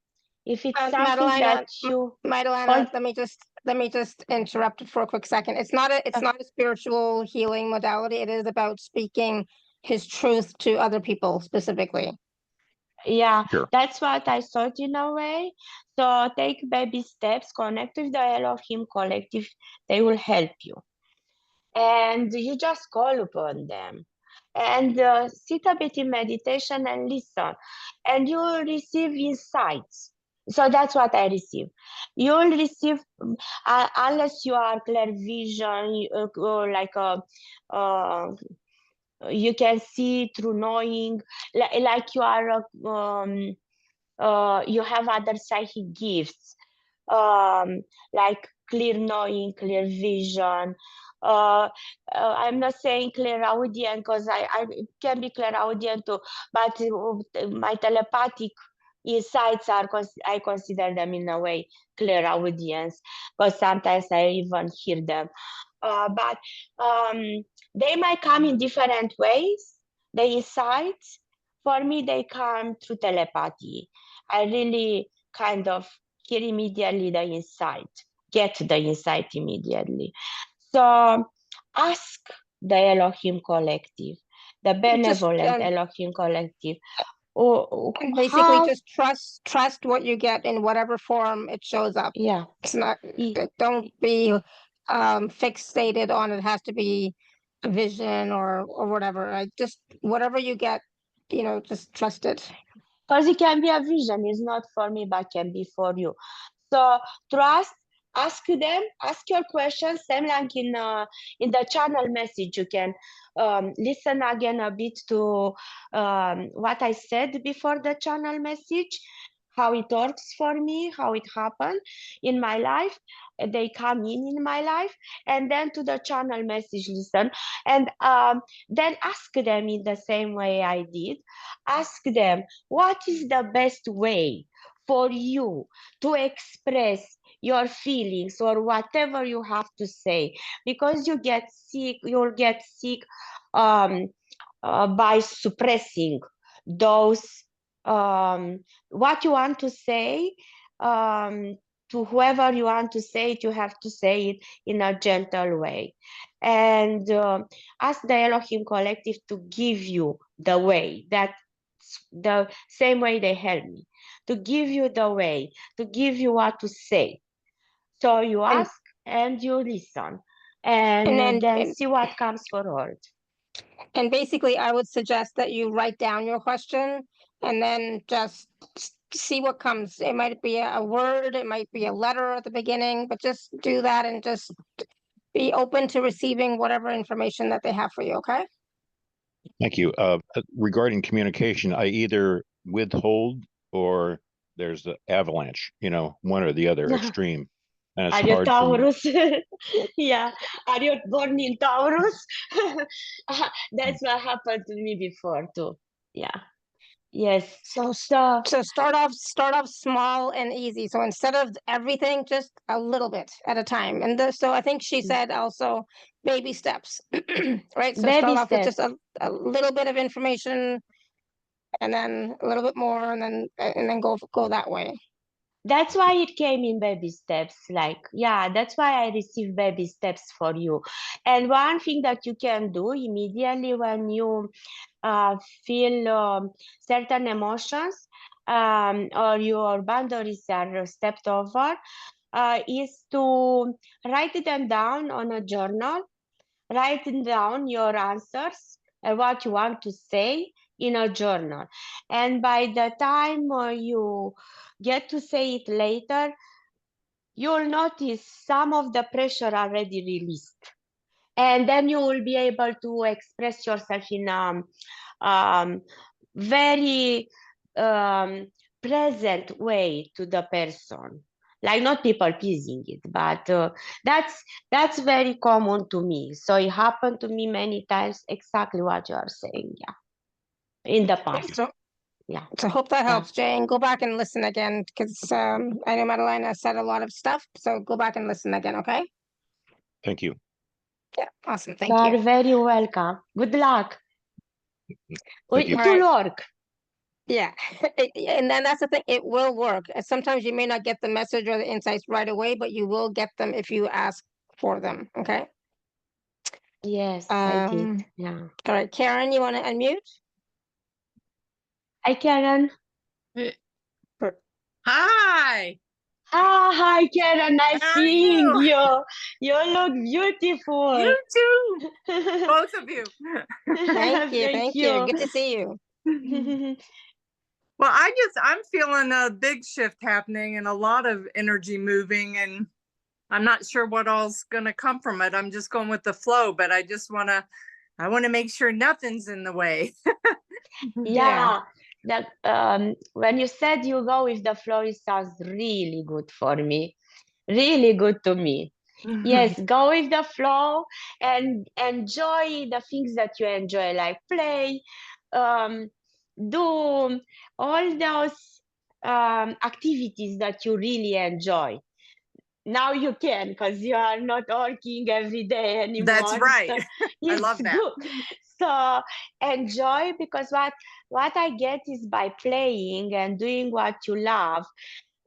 if it's something that you Madelina, let me just interrupt for a quick second. It's not a spiritual healing modality. It is about speaking his truth to other people specifically. Yeah, Sure. that's what I thought in a way. So take baby steps, connect with the Elohim Collective. They will help you. And you just call upon them. And sit a bit in meditation and listen. And you will receive insights. So that's what I receive. You will receive, unless you are clear vision, like you can see through knowing, like you are you have other psychic gifts, like clear knowing, clear vision. I'm not saying clairaudient, because I can be clairaudient too, but my telepathic insights are, I consider them in a way clairaudience, because sometimes I even hear them. But they might come in different ways, the insights. For me, they come through telepathy. I really kind of hear immediately the insight, get the insight immediately. So ask the Elohim Collective, the Benevolent Elohim Collective. And basically just trust what you get in whatever form it shows up. Yeah. It's not, don't be fixated on it has to be a vision or whatever. Just whatever you get, just trust it. Because it can be a vision, it's not for me, but can be for you. So trust, ask them, ask your questions, same like in the channel message. You can listen again a bit to what I said before the channel message, how it works for me, how it happened in my life. They come in my life, and then to the channel message listen, and then ask them in the same way I did. Ask them, what is the best way for you to express your feelings or whatever you have to say? Because you'll get sick by suppressing those what you want to say. To whoever you want to say it, you have to say it in a gentle way. And ask the Elohim Collective to give you the way, that the same way they help me, to give you the way, to give you what to say. So you ask and you listen, and then see what comes forward. And basically, I would suggest that you write down your question and then just see what comes. It might be a word, it might be a letter at the beginning, but just do that and just be open to receiving whatever information that they have for you, okay? Thank you. Regarding communication, I either withhold or there's the avalanche, one or the other extreme. And it's Are you hard Taurus? Yeah. Are you born in Taurus? That's what happened to me before too. Yeah. Yes. So start off small and easy. So instead of everything, just a little bit at a time. And so I think she said also baby steps, right? So Baby start off with steps. just a little bit of information, and then a little bit more, and then go that way. That's why it came in baby steps. That's why I received baby steps for you. And one thing that you can do immediately when you feel certain emotions or your boundaries are stepped over is to write them down on a journal. Write down your answers and what you want to say in a journal. And by the time you get to say it later, you'll notice some of the pressure already released. And then you will be able to express yourself in a very present way to the person. Like not people pleasing it, but that's very common to me. So it happened to me many times, exactly what you are saying, in the past. So I hope that helps, Jane. Go back and listen again, because I know Madelina said a lot of stuff. So go back and listen again, okay? Thank you. Yeah, awesome. Thank you. You are very welcome. Good luck. Thank you. It will work. Yeah, and then that's the thing. It will work. Sometimes you may not get the message or the insights right away, but you will get them if you ask for them. Okay. Yes, I did. Yeah. All right, Karen, you want to unmute? Hi, Karen. Hi. Hi, Karen. Nice seeing you. You look beautiful. You too. Both of you. Thank you. Good to see you. Well, I'm feeling a big shift happening and a lot of energy moving, and I'm not sure what all's going to come from it. I'm just going with the flow, but I want to make sure nothing's in the way. Yeah. That when you said you go with the flow, it sounds really good for me. Really good to me. Yes, go with the flow and enjoy the things that you enjoy, like play, do all those activities that you really enjoy. Now you can, because you are not working every day anymore. That's right. So, I love that. Good. So enjoy, because what I get is by playing and doing what you love,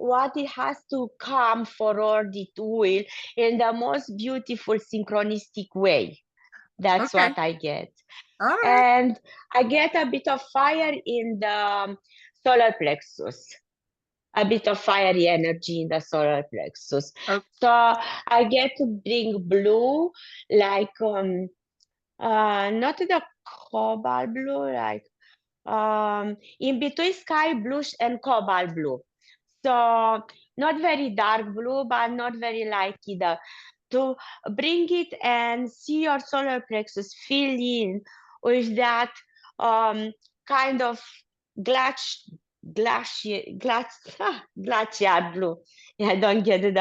what it has to come forward, it will, in the most beautiful synchronistic way. That's Okay. what I get. All right. And I get a bit of fire in the solar plexus, a bit of fiery energy in the solar plexus. Okay. So I get to bring blue, like not the cobalt blue, like in between sky blue and cobalt blue. So not very dark blue, but not very light either. To bring it and see your solar plexus fill in with that kind of glacier blue. Yeah, I don't get the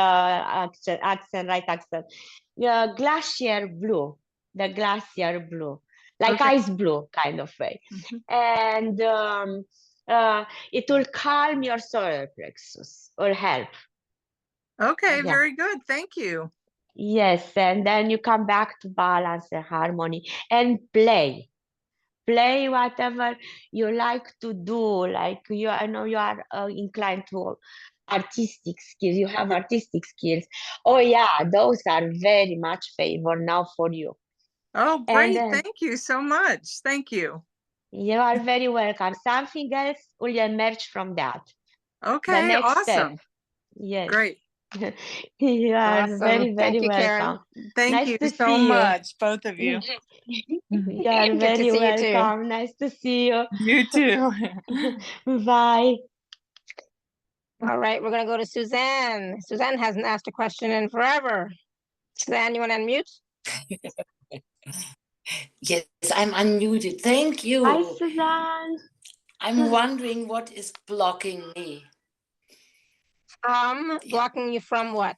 right accent. Yeah, glacier blue, the glacier blue, like Okay. ice blue kind of way. Mhm. And it will calm your solar plexus or help. Okay, Yeah. very good. Thank you. Yes, and then you come back to balance and harmony and play. Play whatever you like to do. Like you, I know you are inclined to artistic skills. You have artistic skills. Oh yeah, those are very much favor now for you. Oh, And great. Thank you so much. Thank you. you are very welcome. Something else will emerge from that. Okay, The next step. awesome. Yes. Great. You are Awesome. very, very Thank you, Karen. welcome. Thank Nice you to so see you. much, both of you. You are Good to very see you too. welcome. Nice to see you. You too. Bye. All right, we're going to go to Suzanne. Suzanne hasn't asked a question in forever. Suzanne, you want to unmute? Yes, I'm unmuted. Thank you. Hi, Suzanne. I'm wondering what is blocking me. Blocking you from what?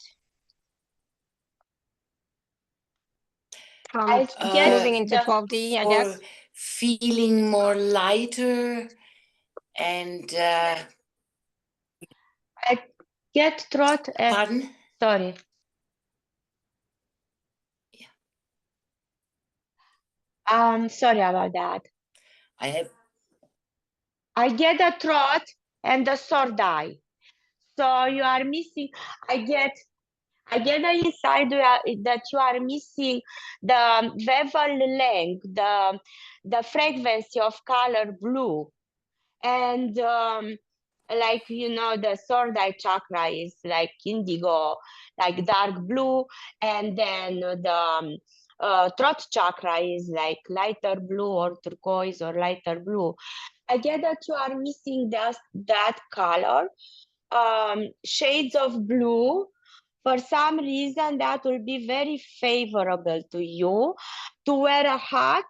From I get moving into 12D, I guess. For feeling more lighter and I get throat. pardon? Sorry. Sorry about that. I get the throat and the sword eye. So you are missing. I get the inside that you are missing the wavelength, the frequency of color blue, and like the third eye chakra is like indigo, like dark blue, and then the throat chakra is like lighter blue or turquoise or lighter blue. I get that you are missing that color, shades of blue. For some reason, that will be very favorable to you to wear a hat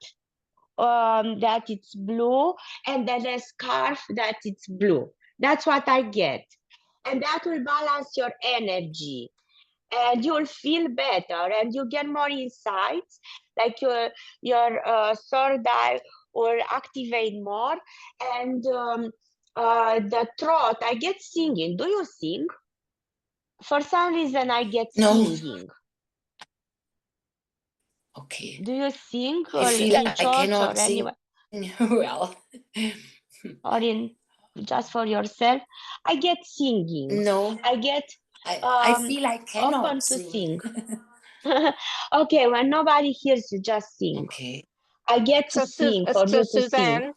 that it's blue, and then a scarf that it's blue. That's what I get. And that will balance your energy. And you'll feel better and you get more insights, like your third eye will activate more. And the throat, I get singing. Do you sing? For some reason, I get singing. Okay. Do you sing I feel in I church cannot or sing anywhere? well. Or in just for yourself? I get singing. No. I get I feel I open cannot to sing. Okay, when nobody hears you, just sing. Okay. I get to sing for you to sing.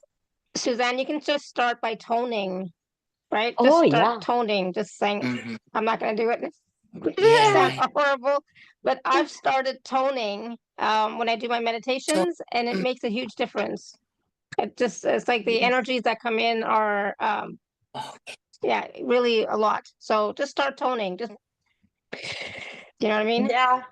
Suzanne, you can just start by toning, right? Oh, Just start yeah. toning, just saying, Mhm. I'm not going to do it. Yeah, Sound right. horrible, but I've started toning when I do my meditations, and it makes a huge difference. It's like the energies that come in are, Okay. yeah, really a lot. So just start toning. Just, you know what I mean? Yeah,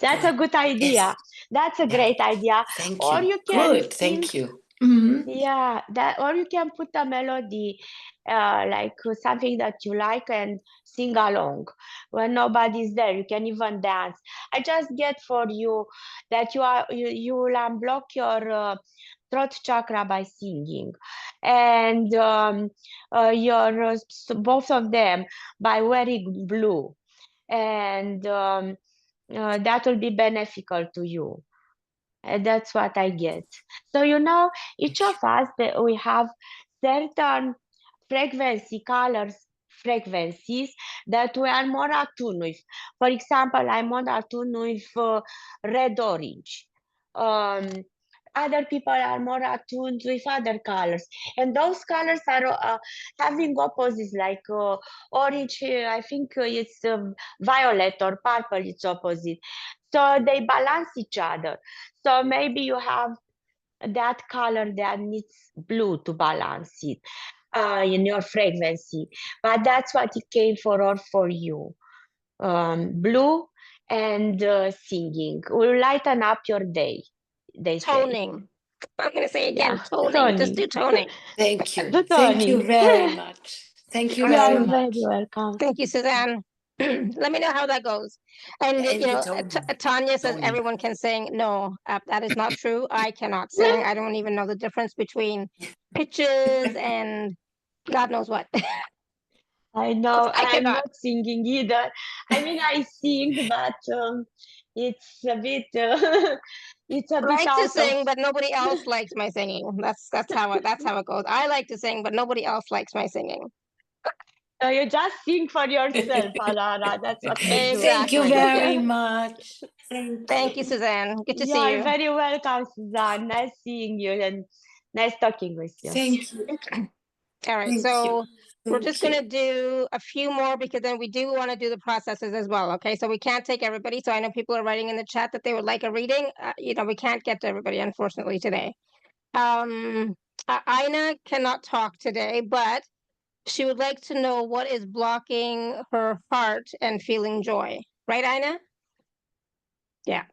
that's a good idea. Yes. That's a great idea. Thank Or you. you can Good. sing. Thank you. Mhm. Yeah, or you can put a melody, like something that you like, and sing along. When nobody's there, you can even dance. I just get for you that you will unblock your throat chakra by singing, and your both of them by wearing blue, and that will be beneficial to you. And that's what I get. So, each of us, we have certain frequency colors frequencies that we are more attuned with. For example, I'm more attuned with red-orange. Other people are more attuned with other colors, and those colors are having opposites, like orange, I think it's violet, or purple, it's opposite. So they balance each other. So maybe you have that color that needs blue to balance it in your frequency, but that's what it came for, or for you. Blue and singing will lighten up your day, they say. Toning. I'm going to say again, Yeah, toning. Just do toning. Thank you. The Thank you toning. very much. Thank you You very are very much. welcome. Thank you, Suzanne. Let me know how that goes. And, And you know, the toning. Tanya says Toning. everyone can sing. No, that is not true. I cannot sing. I don't even know the difference between pitches and God knows what. I know, I I'm cannot. not singing either. I mean, I sing, but it's a bit, it's a I bit like to out of. sing, but nobody else likes my singing. That's how it goes. I like to sing, but nobody else likes my singing. So you just sing for yourself, Alara. That's what you do. Thank you Exactly. very much. Thank you, Suzanne. Good to You see are you. very welcome, Suzanne. Nice seeing you and nice talking with you. Thank you. All right, Thank so you. we're Thank just going to you. do a few more because then we do want to do the processes as well. Okay, so we can't take everybody. So I know people are writing in the chat that they would like a reading. You know, we can't get to everybody, unfortunately, today. Ina cannot talk today, but she would like to know what is blocking her heart and feeling joy. Right, Ina? Yeah.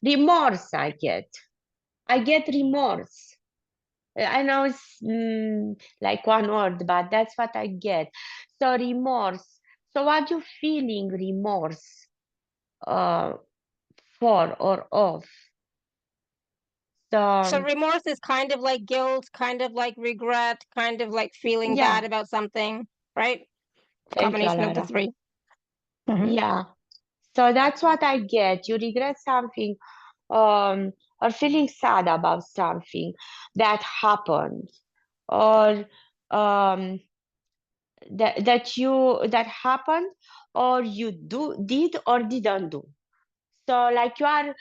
Remorse, I get. I get remorse. I know it's like one word, but that's what I get. So remorse. So what you feeling remorse for or of? So So remorse is kind of like guilt, kind of like regret, kind of like feeling yeah, bad about something, right? thank you, Combination of the Alara. three. Mhm. Yeah. So that's what I get. You regret something, or feeling sad about something that happened, or that happened, or you did or didn't do. So like you are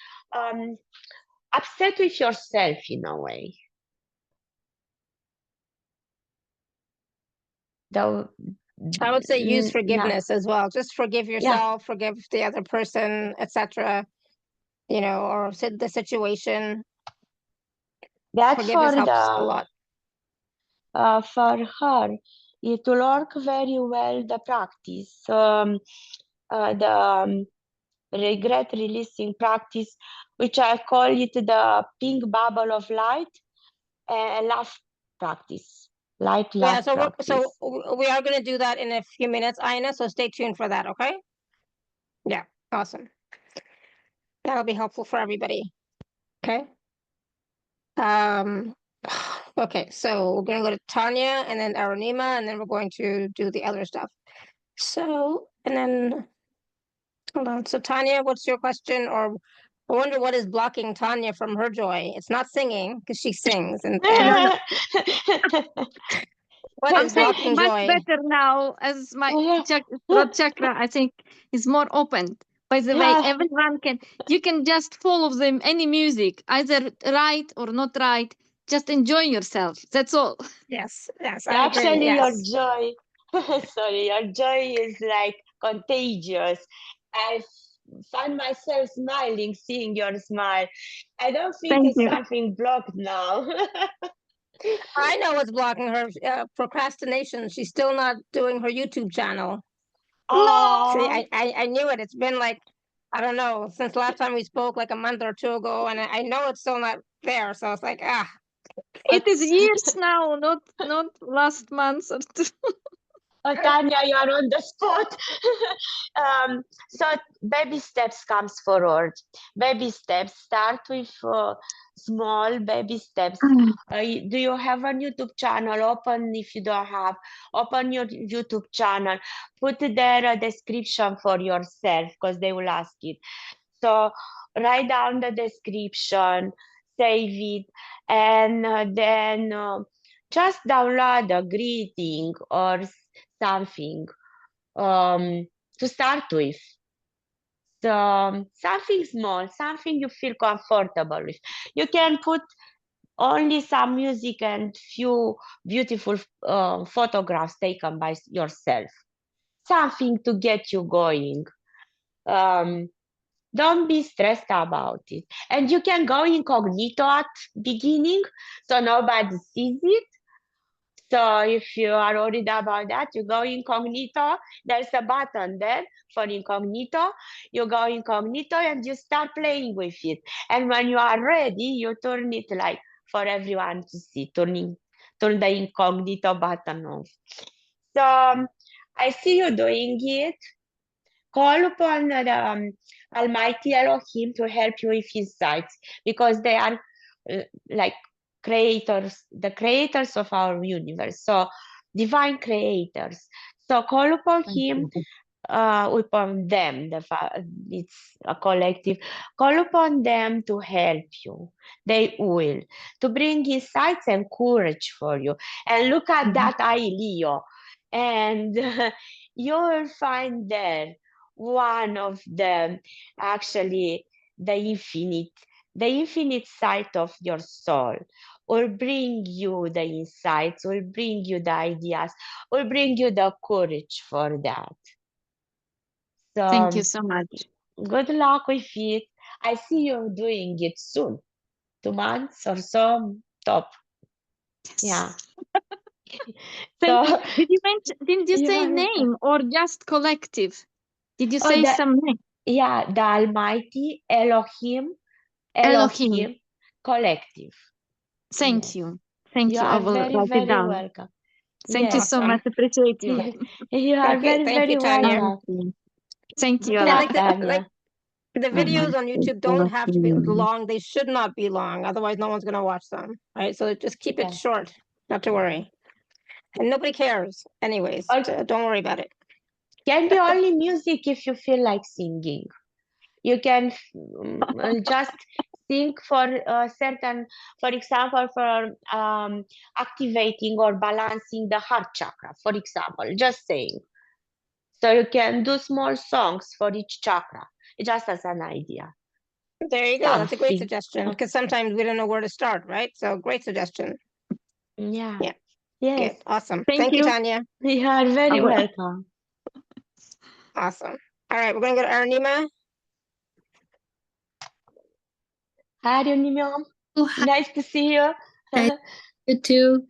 upset with yourself in a way. The I would say use not, forgiveness as well. Just forgive yeah, yourself, forgive the other person, etc. You know, or the situation. that's Forgiveness helps a lot. for her. It will work very well, the practice, the regret releasing practice, which I call it the pink bubble of light, love practice, light love Yeah, so practice. we are going to do that in a few minutes, Ina. So stay tuned for that. Okay. Yeah. Awesome. That'll be helpful for everybody. Okay. Okay, so we're gonna go to Tanya and then Aronima, and then we're going to do the other stuff. So, and then hold on. So Tanya, what's your question? Or I wonder what is blocking Tanya from her joy. It's not singing because she sings, and No, no. what I'm is saying blocking much joy? better now as my Yeah. throat chakra, I think, is more open. By the way, Yeah. everyone you can just follow them, any music, either right or not right. Just enjoy yourself. That's all. Yes, yes, I agree. Actually, your Yes. joy, sorry, your joy is like contagious. I find myself smiling, seeing your smile. I don't think Thank it's you. something blocked now. I know what's blocking her procrastination. She's still not doing her YouTube channel. See, Oh, I knew it. It's been like, I don't know, since last time we spoke, like a month or two ago, and I know it's still not there. So it's like, It is let's. years now, not last month or two. Tanya, you are on the spot. So baby steps comes forward. Baby steps. Start with small baby steps. Do you have a YouTube channel? Open if you don't have. Open your YouTube channel. Put there a description for yourself because they will ask it. So write down the description, save it, and then just download a greeting or something to start with. So something small, something you feel comfortable with. You can put only some music and few beautiful photographs taken by yourself. Something to get you going. Don't be stressed about it. And you can go incognito at beginning, so nobody sees it. So if you are worried about that, you go incognito. There's a button there for incognito. You go incognito and you start playing with it. And when you are ready, you turn it like for everyone to see, turn the incognito button off. So I see you doing it. Call upon the Almighty Elohim to help you with his sights, because they are like creators, the creators of our universe. So divine creators. So call upon him, upon them. It's a collective. Call upon them to help you. They will, to bring insights and courage for you. And look at that eye, Leo, and you will find there one of them, actually the infinite sight of your soul will bring you the insights, will bring you the ideas, will bring you the courage for that. So Thank you so much. good luck with it. I see you doing it soon. 2 months or so, top. Yeah. Thank you. So Didn't you you say are welcome. name or just collective? Did you Oh, say some name? Yeah, the Almighty Elohim Collective. Thank Yes. you. Thank You you. I are will very, write it very down. welcome. Thank you Yes. so Awesome. much. Appreciate you. You are Okay, very, thank you, very Tanya. welcome. Thank you Good a luck, lot. Tanya. The Oh my videos on YouTube God. don't have to be long. They should not be long. Otherwise, no one's going to watch them. Right. So just keep it Yes. short. Not to worry. And nobody cares. Anyways, Okay. don't worry about it. Can be only music if you feel like singing. You can just sing for a certain, for example, for activating or balancing the heart chakra, for example, just saying. So you can do small songs for each chakra, just as an idea. There you go. That's a great Something. suggestion, because sometimes we don't know where to start, right? So great suggestion. Yeah. Yeah. Yes. Good. Awesome. Thank Thank you, you. Tanya. You are I very will. welcome. Awesome. All right, we're going to go to Arunima. Hi, Unimom. Oh, hi, Nice to see you. you too.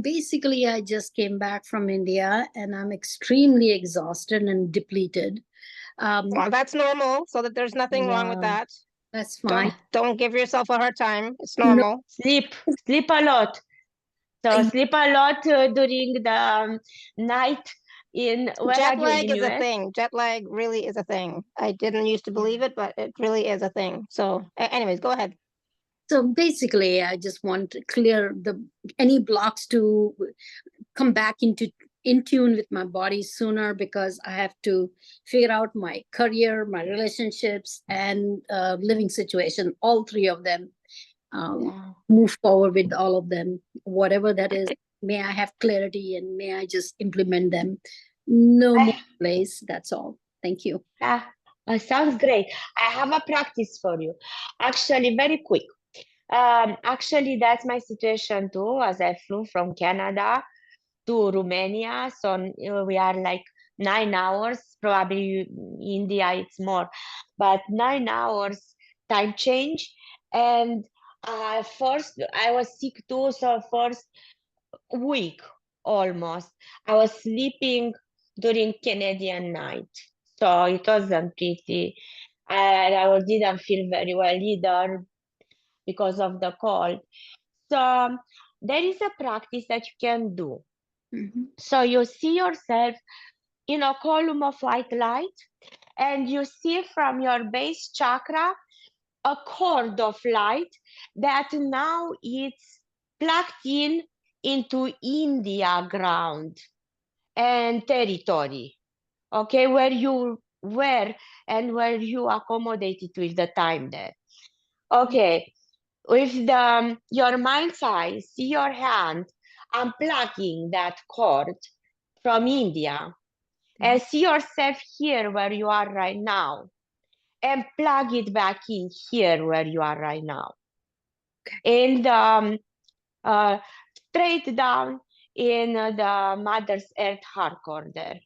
Basically, I just came back from India and I'm extremely exhausted and depleted. Well, that's normal, so that there's nothing wrong with Yeah. that. That's fine. Don't give yourself a hard time. It's No, normal. Sleep a lot. So sleep a lot during the night where Jet are you, lag in is a US? thing. Jet lag really is a thing. I didn't used to believe it, but it really is a thing. So, anyways, go ahead. So basically, I just want to clear any blocks to come back in tune with my body sooner, because I have to figure out my career, my relationships, and living situation. All three of them. Move forward with all of them, whatever that is. May I have clarity and may I just implement them. No more delays. That's all. Thank you. Sounds great. I have a practice for you. Actually, very quick. Actually, that's my situation too, as I flew from Canada to Romania. So we are like 9 hours, probably India it's more, but 9 hours time change. And first I was sick too, so first week almost I was sleeping during Canadian night, so it wasn't pretty, and I didn't feel very well either because of the cold. So there is a practice that you can do. So you see yourself in a column of white light, and you see from your base chakra a cord of light that now it's plugged into India ground and territory, okay, where you were and where you accommodated with the time there. Okay, with your mind's eye, see your hand unplugging that cord from India, and see yourself here where you are right now, and plug it back in here where you are right now. And straight down in the Mother's Earth hardcore there.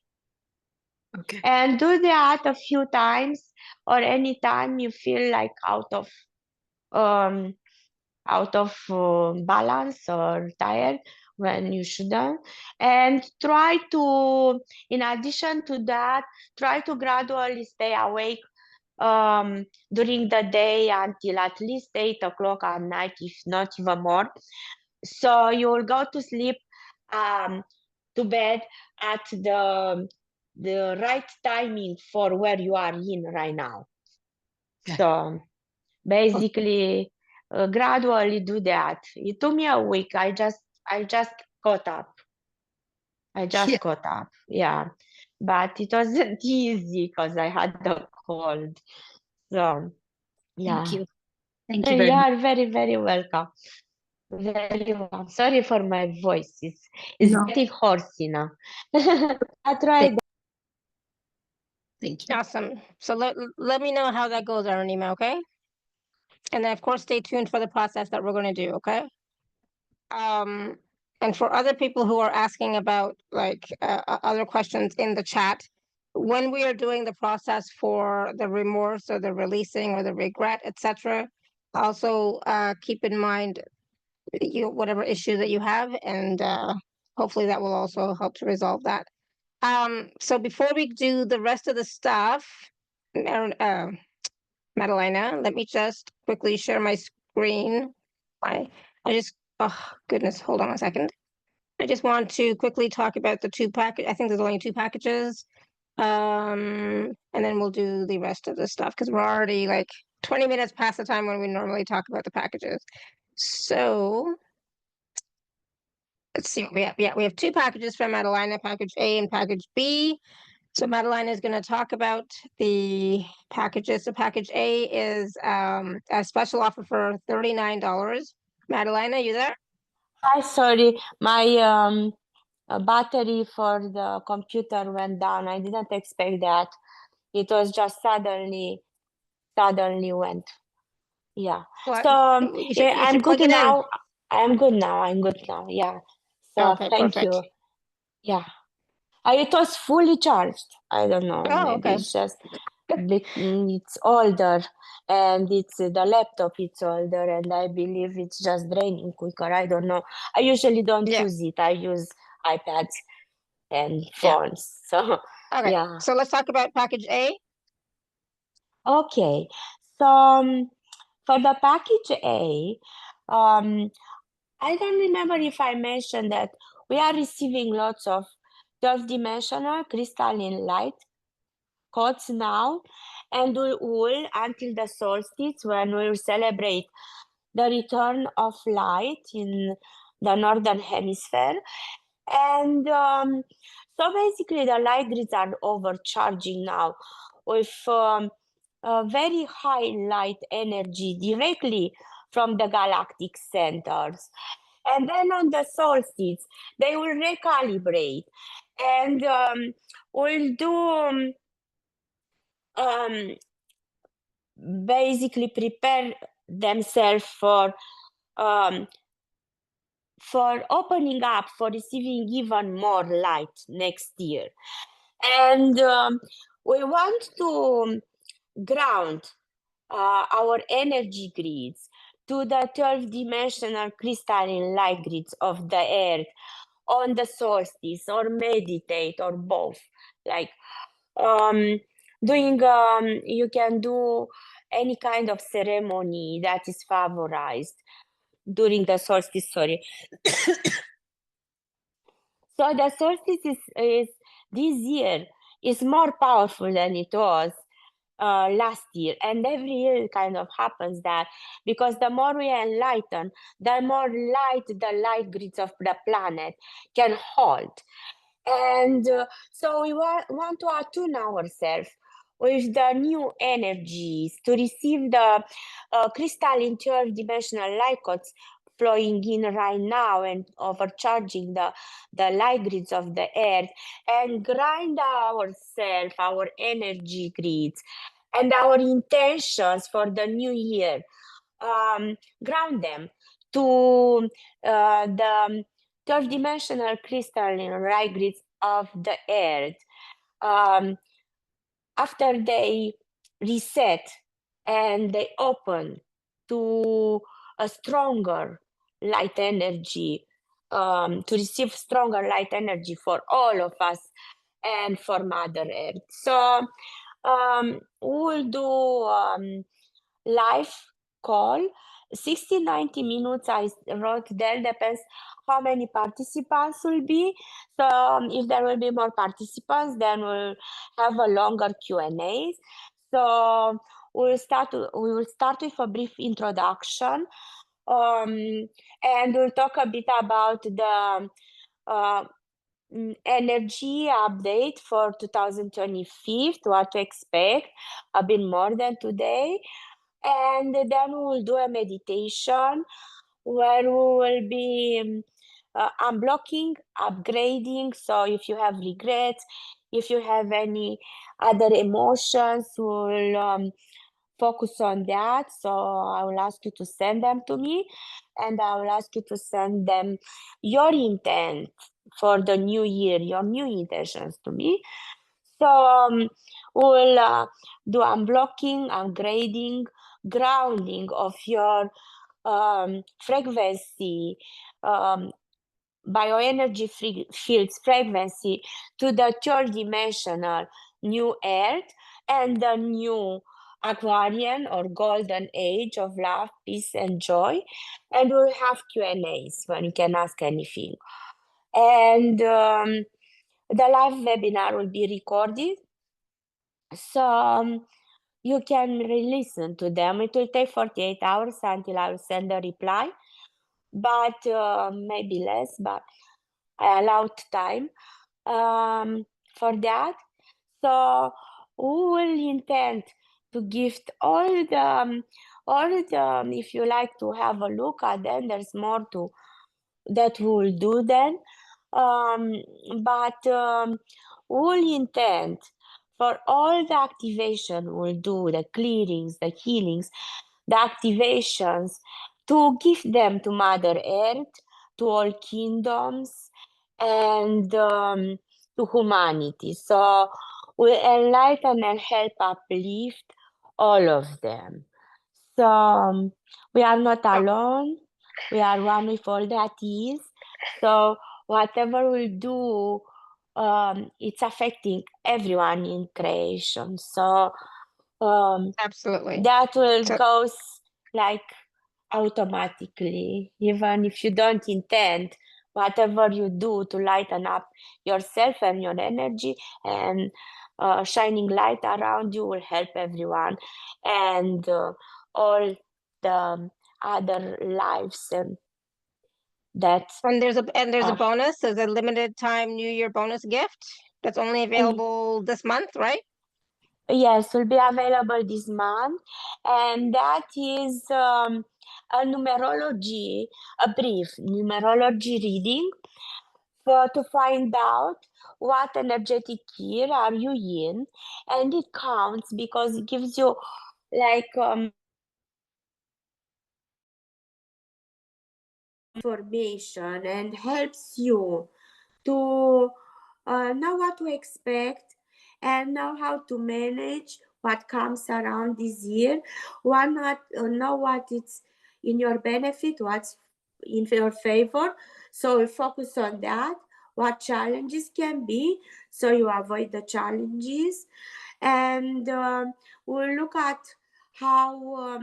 Okay. And do that a few times, or anytime you feel like out of balance or tired when you shouldn't. And try to, in addition to that, try to gradually stay awake during the day until at least 8 o'clock at night, if not even more. So you will go to sleep to bed at the right timing for where you are in right now. So basically, gradually do that. It took me a week. I just caught up. Caught up. Yeah, but it wasn't easy because I had the cold. So yeah. Thank you. Thank you very You much. are very, very welcome. Very welcome. Sorry for my voice. It's No. getting hoarse now. I tried. Thank you. Awesome. So let me know how that goes, Arunima, okay? And then, of course, stay tuned for the process that we're going to do, okay? And for other people who are asking about like other questions in the chat, when we are doing the process for the remorse or the releasing or the regret, etc., also keep in mind whatever issue that you have, and hopefully that will also help to resolve that. So before we do the rest of the stuff, Madelina, let me just quickly share my screen. Oh goodness, hold on a second. I just want to quickly talk about the two package. I think there's only two packages. And then we'll do the rest of the stuff because we're already like 20 minutes past the time when we normally talk about the packages. So let's see what we have. Yeah, we have two packages from Madelina, package A and package B. So Madelina is going to talk about the packages. So package A is a special offer for $39. Madelina, you there? Hi, sorry, my battery for the computer went down. I didn't expect that. It was just suddenly went. Yeah. What? So You yeah, I'm should plug good it in. now. I'm good now. Yeah. So Okay, thank perfect. you. Yeah. It was fully charged. I don't know. Oh, Maybe okay. it's just it's older, and it's the laptop. It's older, and I believe it's just draining quicker. I don't know. I usually don't Yeah. use it. I use iPads and Yeah. phones. So Okay. yeah. So let's talk about package A. Okay. So for the package A, I don't remember if I mentioned that we are receiving lots of 12-dimensional crystalline light codes now, and we will until the solstice, when we will celebrate the return of light in the northern hemisphere. And so basically the light grids are overcharging now with very high light energy directly from the galactic centers. And then on the solstice, they will recalibrate and will do basically prepare themselves for opening up, for receiving even more light next year. And we want to ground our energy grids to the 12-dimensional crystalline light grids of the earth on the solstice, or meditate, or both. Like doing, you can do any kind of ceremony that is favorized during the solstice, sorry. So the solstice is this year is more powerful than it was last year, and every year it kind of happens that, because the more we enlighten, the more light the light grids of the planet can hold. And so we want to attune ourselves with the new energies, to receive the crystalline 12-dimensional light codes flowing in right now and overcharging the light grids of the earth, and grind ourselves, our energy grids, and our intentions for the new year. Ground them to the 12-dimensional crystalline light grids of the earth. After they reset and they open to a stronger light energy, to receive stronger light energy for all of us and for Mother Earth. So we'll do live call, 60-90 minutes. I wrote there, depends how many participants will be. So if there will be more participants, then we'll have a longer Q&A. So we will start with a brief introduction, and we'll talk a bit about the energy update for 2025, what to expect, a bit more than today. And then we will do a meditation where we will be unblocking, upgrading. So if you have regrets, if you have any other emotions, we'll focus on that. So I will ask you to send them to me, and I will ask you to send them your intent for the new year, your new intentions to me. So we'll do unblocking, upgrading, grounding of your frequency, bioenergy fields frequency to the third-dimensional new earth and the new Aquarian or golden age of love, peace, and joy. And we'll have Q&As when you can ask anything. And the live webinar will be recorded, so you can re-listen to them. It will take 48 hours until I will send a reply, but maybe less, but I allowed time for that. So we will intend to gift all the, if you like to have a look at them, there's more to that we will do then. But we'll intend for all the activation we'll do, the clearings, the healings, the activations, to give them to Mother Earth, to all kingdoms, and to humanity. So we enlighten and help uplift all of them. So we are not alone. We are one with all that is. So whatever we do, it's affecting everyone in creation. So Absolutely. that will So- goes like automatically, even if you don't intend. Whatever you do to lighten up yourself and your energy and shining light around you will help everyone and all the other lives and that And there's a are bonus. There's a limited time New Year bonus gift that's only available this month, right? yes, will be available this month, and that is a numerology, a brief numerology reading to find out what energetic year are you in, and it counts because it gives you like information and helps you to know what to expect and know how to manage what comes around this year. Know what it's in your benefit, what's in your favor. So we focus on that, what challenges can be, so you avoid the challenges. And we'll look at how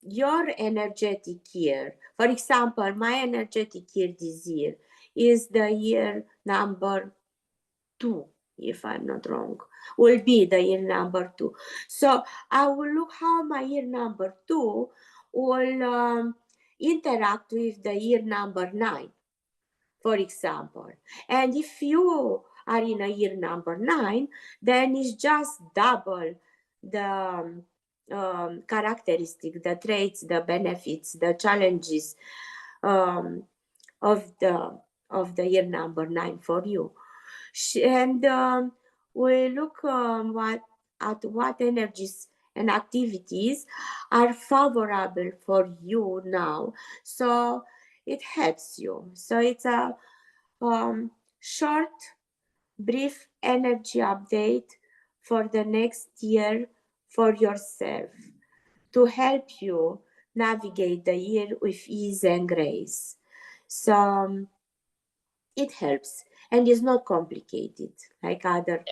your energetic year, for example, my energetic year this year is the year number 2, if I'm not wrong, will be the year number 2. So I will look how my year number 2 will interact with the year number 9, for example. And if you are in a year number 9, then it's just double the characteristic, the traits, the benefits, the challenges of the year number 9 for you. And we look at what energies and activities are favorable for you now, so it helps you. So it's a short, brief energy update for the next year for yourself, to help you navigate the year with ease and grace. So it helps, and is not complicated like other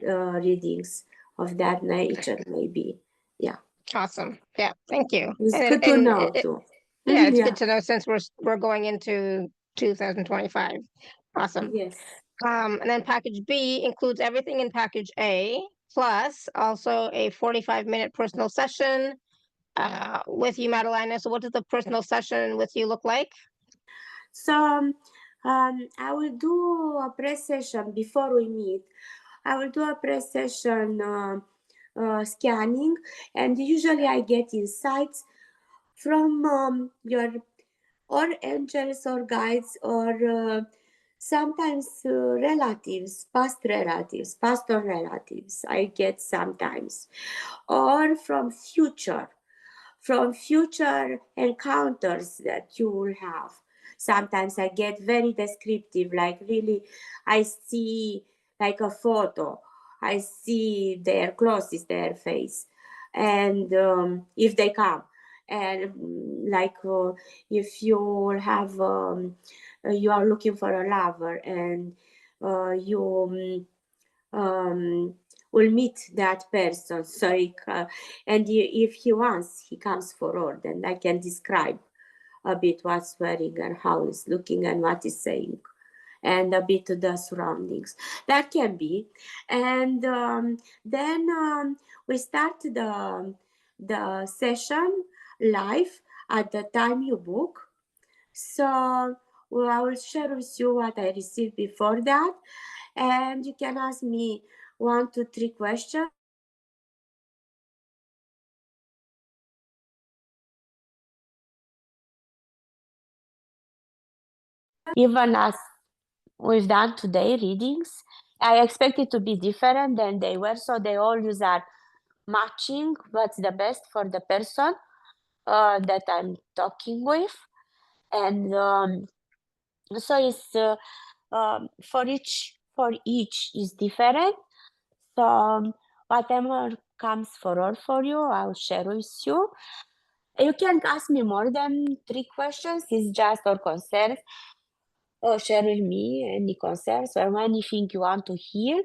readings of that nature maybe. Yeah. Awesome. Yeah, thank you. It's good to know too. Yeah, it's Yeah. good to know since we're going into 2025. Awesome. Yes. And then package B includes everything in package A, plus also a 45-minute personal session with you, Madelina. So what does the personal session with you look like? So I will do a press session before we meet. I will do a press session scanning, and usually I get insights from your or angels or guides or sometimes relatives, past relatives, pastor relatives I get sometimes, or from future encounters that you will have. Sometimes I get very descriptive, like really I see like a photo, I see their clothes, their face, and if they come, and like if you have you are looking for a lover, and you will meet that person. So if he wants, he comes forward, and I can describe a bit what's wearing and how he's looking and what he's saying, and a bit of the surroundings. That can be. And then we start the session live at the time you book. So I will share with you what I received before that, and you can ask me 1 to 3 questions. Even as we've done today readings, I expect it to be different than they were, so they always are matching what's the best for the person that I'm talking with. And so it's for each is different. So whatever comes forward for you, I'll share with you. You can ask me more than 3 questions. It's just or concerns, or share with me any concerns or anything you want to hear.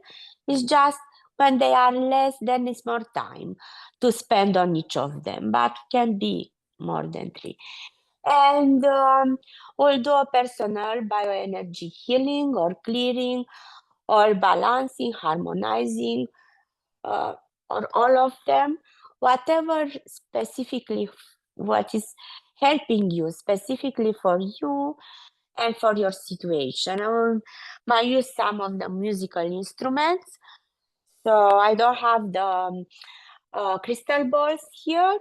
It's just when they are less, then it's more time to spend on each of them, but can be more than 3. And we'll do a personal bioenergy healing or clearing or balancing, harmonizing, or all of them, whatever specifically what is helping you specifically for you and for your situation. I might use some of the musical instruments. So I don't have the crystal balls here,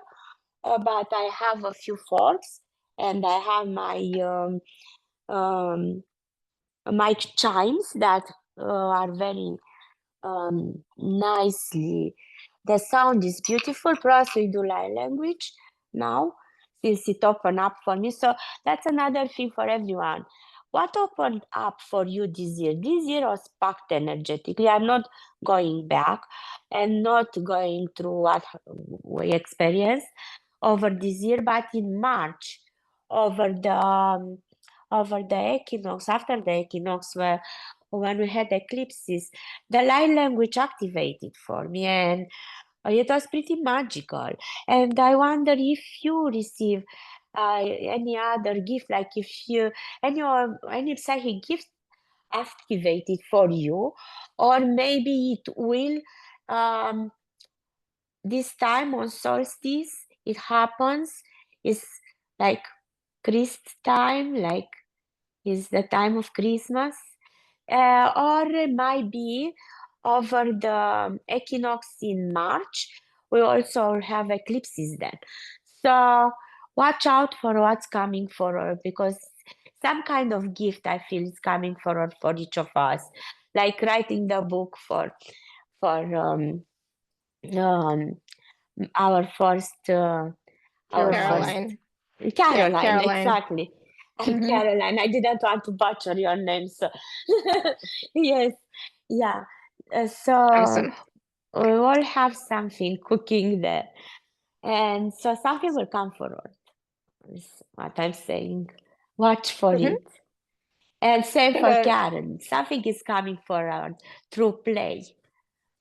but I have a few forks, and I have my chimes that are very nicely. The sound is beautiful. Plus, we do light language now, since it opened up for me. So that's another thing for everyone. What opened up for you this year? This year was packed energetically. I'm not going back and not going through what we experienced over this year, but in March, over the equinox, after the equinox, when we had eclipses, the light language activated for me, and it was pretty magical. And I wonder if you receive any other gift, like if you any psychic gift activated for you, or maybe it will this time on solstice it happens. It's like Christ time, like is the time of Christmas. or it might be over the equinox in March. We also have eclipses then. So watch out for what's coming forward, because some kind of gift I feel is coming forward for each of us, like writing the book for our first Caroline. Caroline, Caroline. exactly. Mhm. Caroline, I didn't want to butcher your name, so yes, yeah. So Awesome. we all have something cooking there, and so something will come forward. Is what I'm saying. Watch for Mhm. it. And same for Uh, Karen. Something is coming forward through play,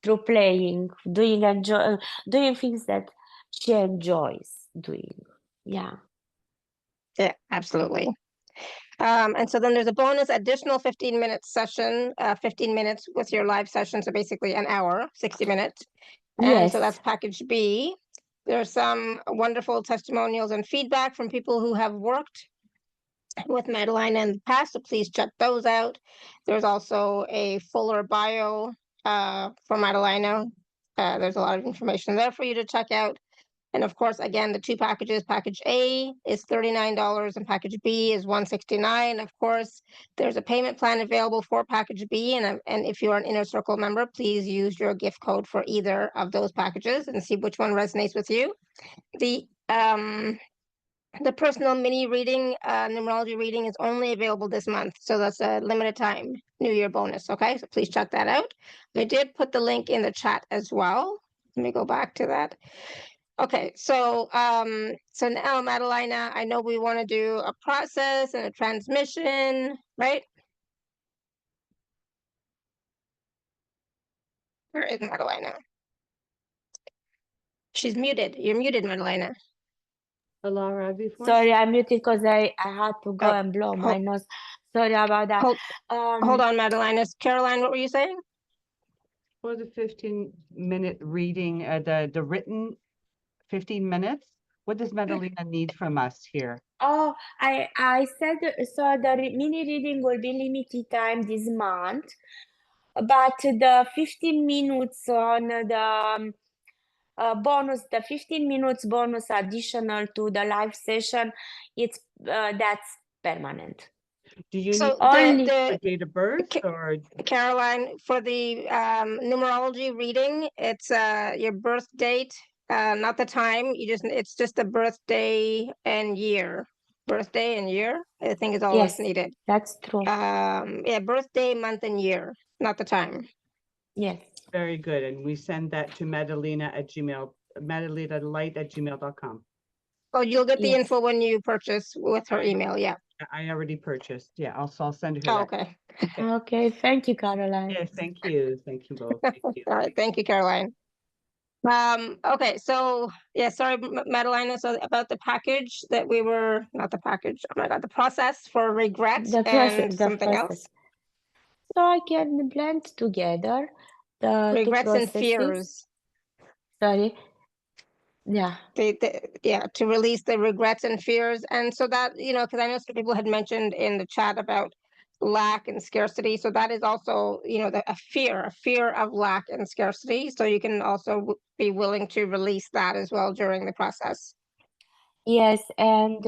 through playing, doing things that she enjoys doing. Yeah. Yeah, absolutely. And so then there's a bonus additional 15-minute session, 15 minutes with your live session. So basically an hour, 60 minutes. And so that's Yes. package B. There's some wonderful testimonials and feedback from people who have worked with Madeline in the past. So please check those out. There's also a fuller bio for Madelina. There's a lot of information there for you to check out. And of course, again, the two packages, package A is $39 and package B is $169. Of course, there's a payment plan available for package B. And if you're an Inner Circle member, please use your gift code for either of those packages and see which one resonates with you. The personal mini reading, numerology reading is only available this month. So that's a limited time New Year bonus. Okay, so please check that out. I did put the link in the chat as well. Let me go back to that. Okay, so now, Madelina, I know we want to do a process and a transmission, right? Where is Madelina? She's muted. You're muted, Madelina. Laura, before Sorry, I muted because I had to go Oh, and blow my nose. Sorry about that. Hold on, Madelina. Caroline, what were you saying? for the 15-minute reading, the written 15 minutes, what does Madelina need from us here? Oh, I said, so the mini reading will be limited time this month, but the 15 minutes on the bonus, the 15 minutes bonus additional to the live session, it's that's permanent. Do you So need Only the date of birth or? Caroline, for the numerology reading, it's your birth date, not the time. It's just the birthday and year. Birthday and year, I think is all that's yes, needed. that's true. Yeah, birthday, month, and year, not the time. Yes. Very good. And we send that to madelinalight@gmail.com. Oh, you'll get the Yes. info when you purchase with her email. Yeah. I already purchased. Yeah, I'll send her Oh, that. okay. Okay. Thank you, Caroline. Yes, thank you. Thank you both. Thank you. All right. Thank you, Caroline. Okay, so yeah, sorry, Madelina. So about the package that we were, not the package, oh my God, the process for regret and something else. So I can blend together the Regrets two processes. and fears. Sorry. Yeah. To release the regrets and fears. And so that, because I know some people had mentioned in the chat about lack and scarcity. So that is also, a fear of lack and scarcity. So you can also be willing to release that as well during the process. Yes, and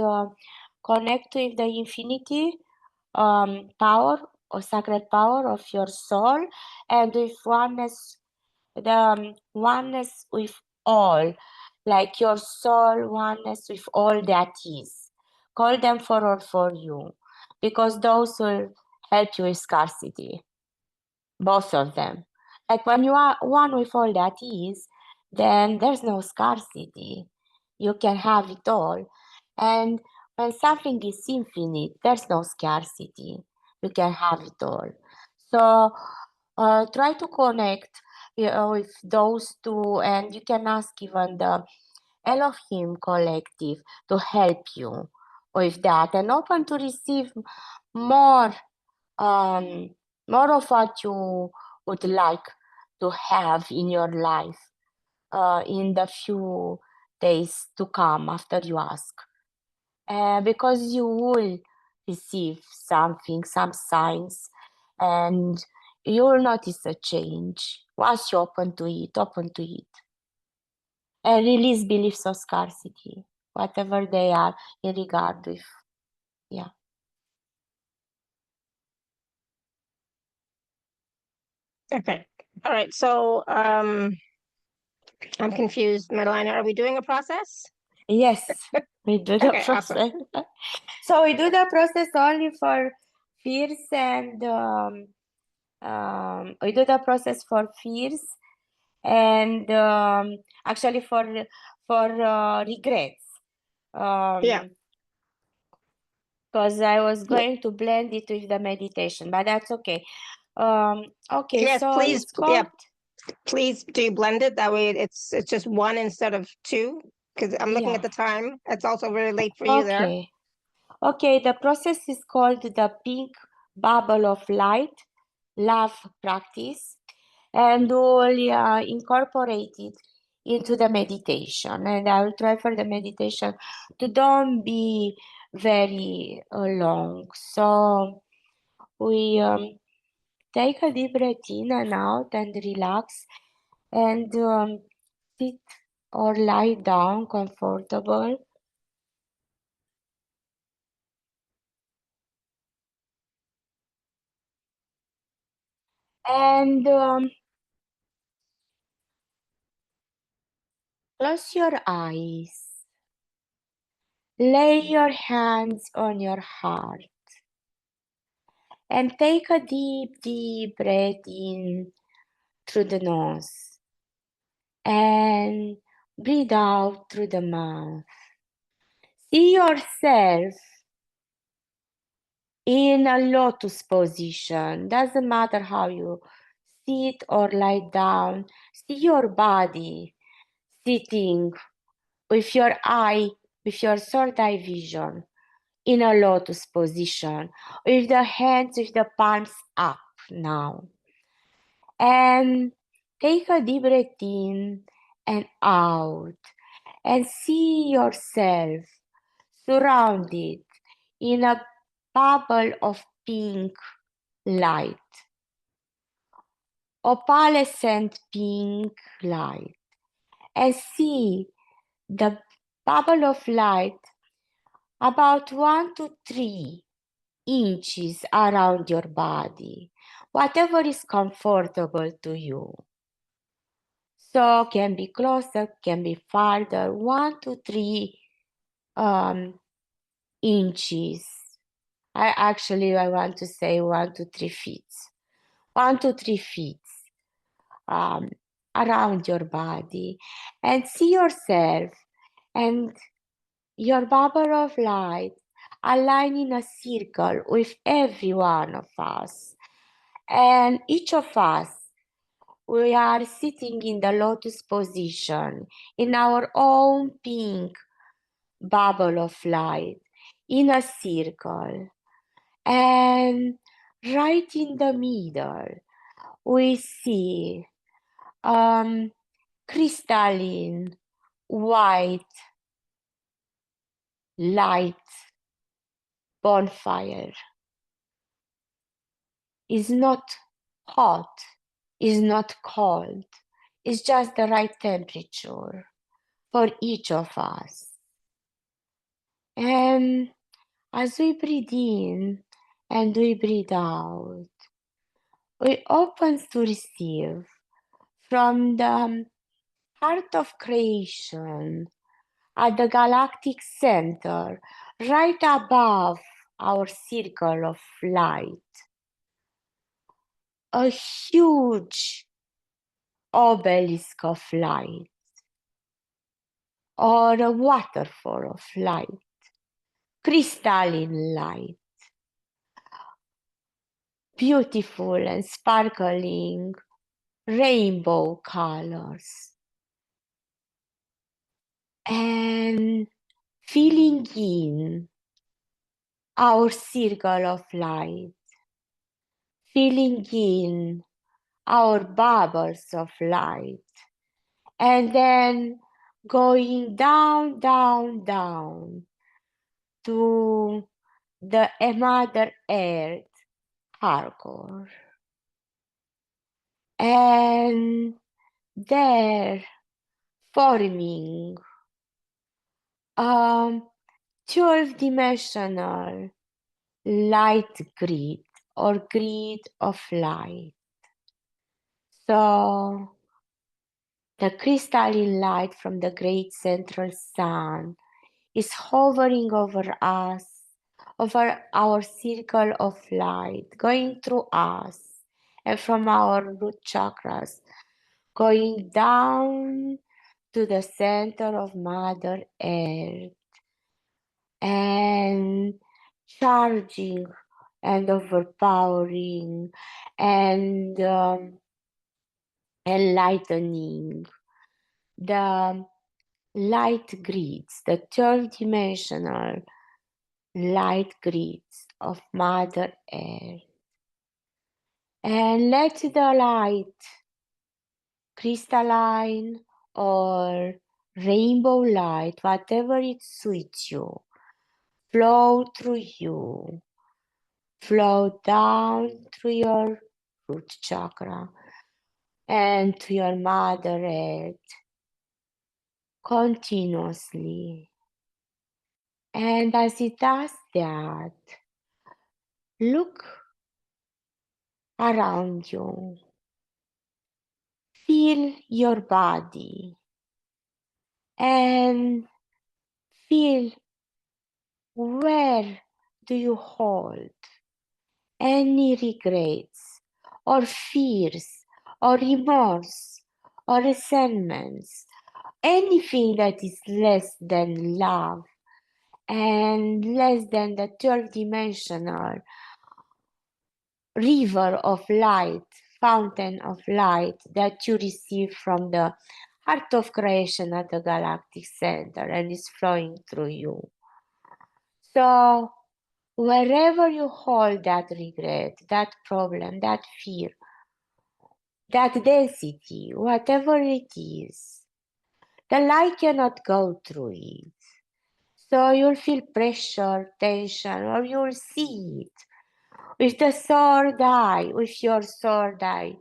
connect with the infinity power or sacred power of your soul, and with oneness, the oneness with all, like your soul oneness with all that is. Call them forward for you, because those will help you with scarcity, both of them. Like when you are one with all that is, then there's no scarcity. You can have it all. And when something is infinite, there's no scarcity. You can have it all. So try to connect with those two, and you can ask even the Elohim Collective to help you with that, and open to receive more of what you would like to have in your life in the few days to come after you ask. Because you will receive something, some signs, and you will notice a change once you open to it, and release beliefs of scarcity, whatever they are in regard with. Yeah. Okay. All right. So I'm confused, Madelina. Are we doing a process? Yes, we do the Okay, process. awesome. So we do the process only for fears, and we do the process for fears, and actually for regrets. Yeah. Because I was Yeah. going to blend it with the meditation, but that's okay. Okay, Yes, so please. it's called. Please do you blend it? That way it's just one instead of two. Because I'm looking at Yeah. the time. It's also very late for you there. Okay. Okay, the process is called the pink bubble of light love practice, and we'll incorporate it into the meditation. And I will try for the meditation to don't be very long. So we take a deep breath in and out and relax, and sit or lie down comfortable. And close your eyes. Lay your hands on your heart and take a deep, deep breath in through the nose and breathe out through the mouth. See yourself in a lotus position. Doesn't matter how you sit or lie down. See your body sitting with your third eye vision in a lotus position, with the hands, with the palms up now. And take a deep breath in and out, and see yourself surrounded in a bubble of pink light, opalescent pink light, and see the bubble of light about 1 to 3 inches around your body, whatever is comfortable to you. So can be closer, can be farther, 1 to 3 inches. I want to say 1 to 3 feet. 1 to 3 feet around your body, and see yourself and your bubble of light align in a circle with every one of us. And each of us, we are sitting in the lotus position in our own pink bubble of light in a circle. And right in the middle, we see crystalline white light bonfire. Is not hot, is not cold, it's just the right temperature for each of us. And as we breathe in and we breathe out, we open to receive from the heart of creation at the galactic center, right above our circle of light, a huge obelisk of light, or a waterfall of light, crystalline light, beautiful and sparkling rainbow colors, and filling in our circle of light, filling in our bubbles of light, and then going down, down, down to the Mother Earth hardcore. And there forming 12-dimensional light grid or grid of light. So the crystalline light from the great central sun is hovering over us, over our circle of light, going through us and from our root chakras, going down to the center of Mother Earth and charging and overpowering and enlightening the light grids, the 12-dimensional light grids of Mother Earth. And let the light, crystalline or rainbow light, whatever it suits you, flow through you, flow down through your root chakra and to your Mother Earth continuously. And as it does that, look around you. Feel your body and feel where do you hold any regrets or fears or remorse or resentments, anything that is less than love and less than the 12-dimensional river of light, fountain of light that you receive from the heart of creation at the galactic center and is flowing through you. So wherever you hold that regret, that problem, that fear, that density, whatever it is, the light cannot go through it. So you'll feel pressure, tension, or you'll see it with the third eye, with your third eye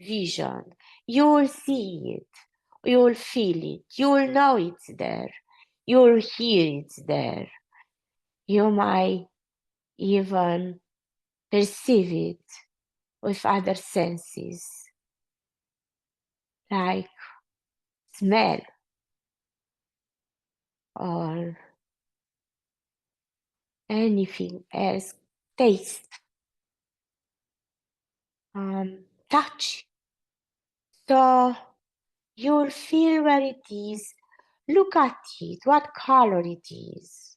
vision. You will see it, you will feel it, you will know it's there, you will hear it's there. You might even perceive it with other senses, like smell or anything else, taste, touch. So you'll feel where it is, look at it, what color it is.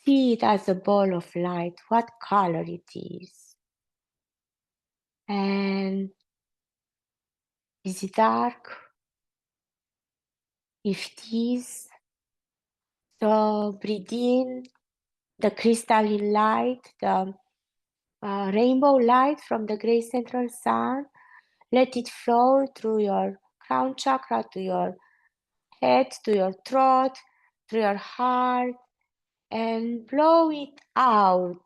See it as a ball of light, what color it is. And is it dark? If it is, so breathe in the crystalline light, the rainbow light from the great central sun. Let it flow through your crown chakra, to your head, to your throat, through your heart, and blow it out.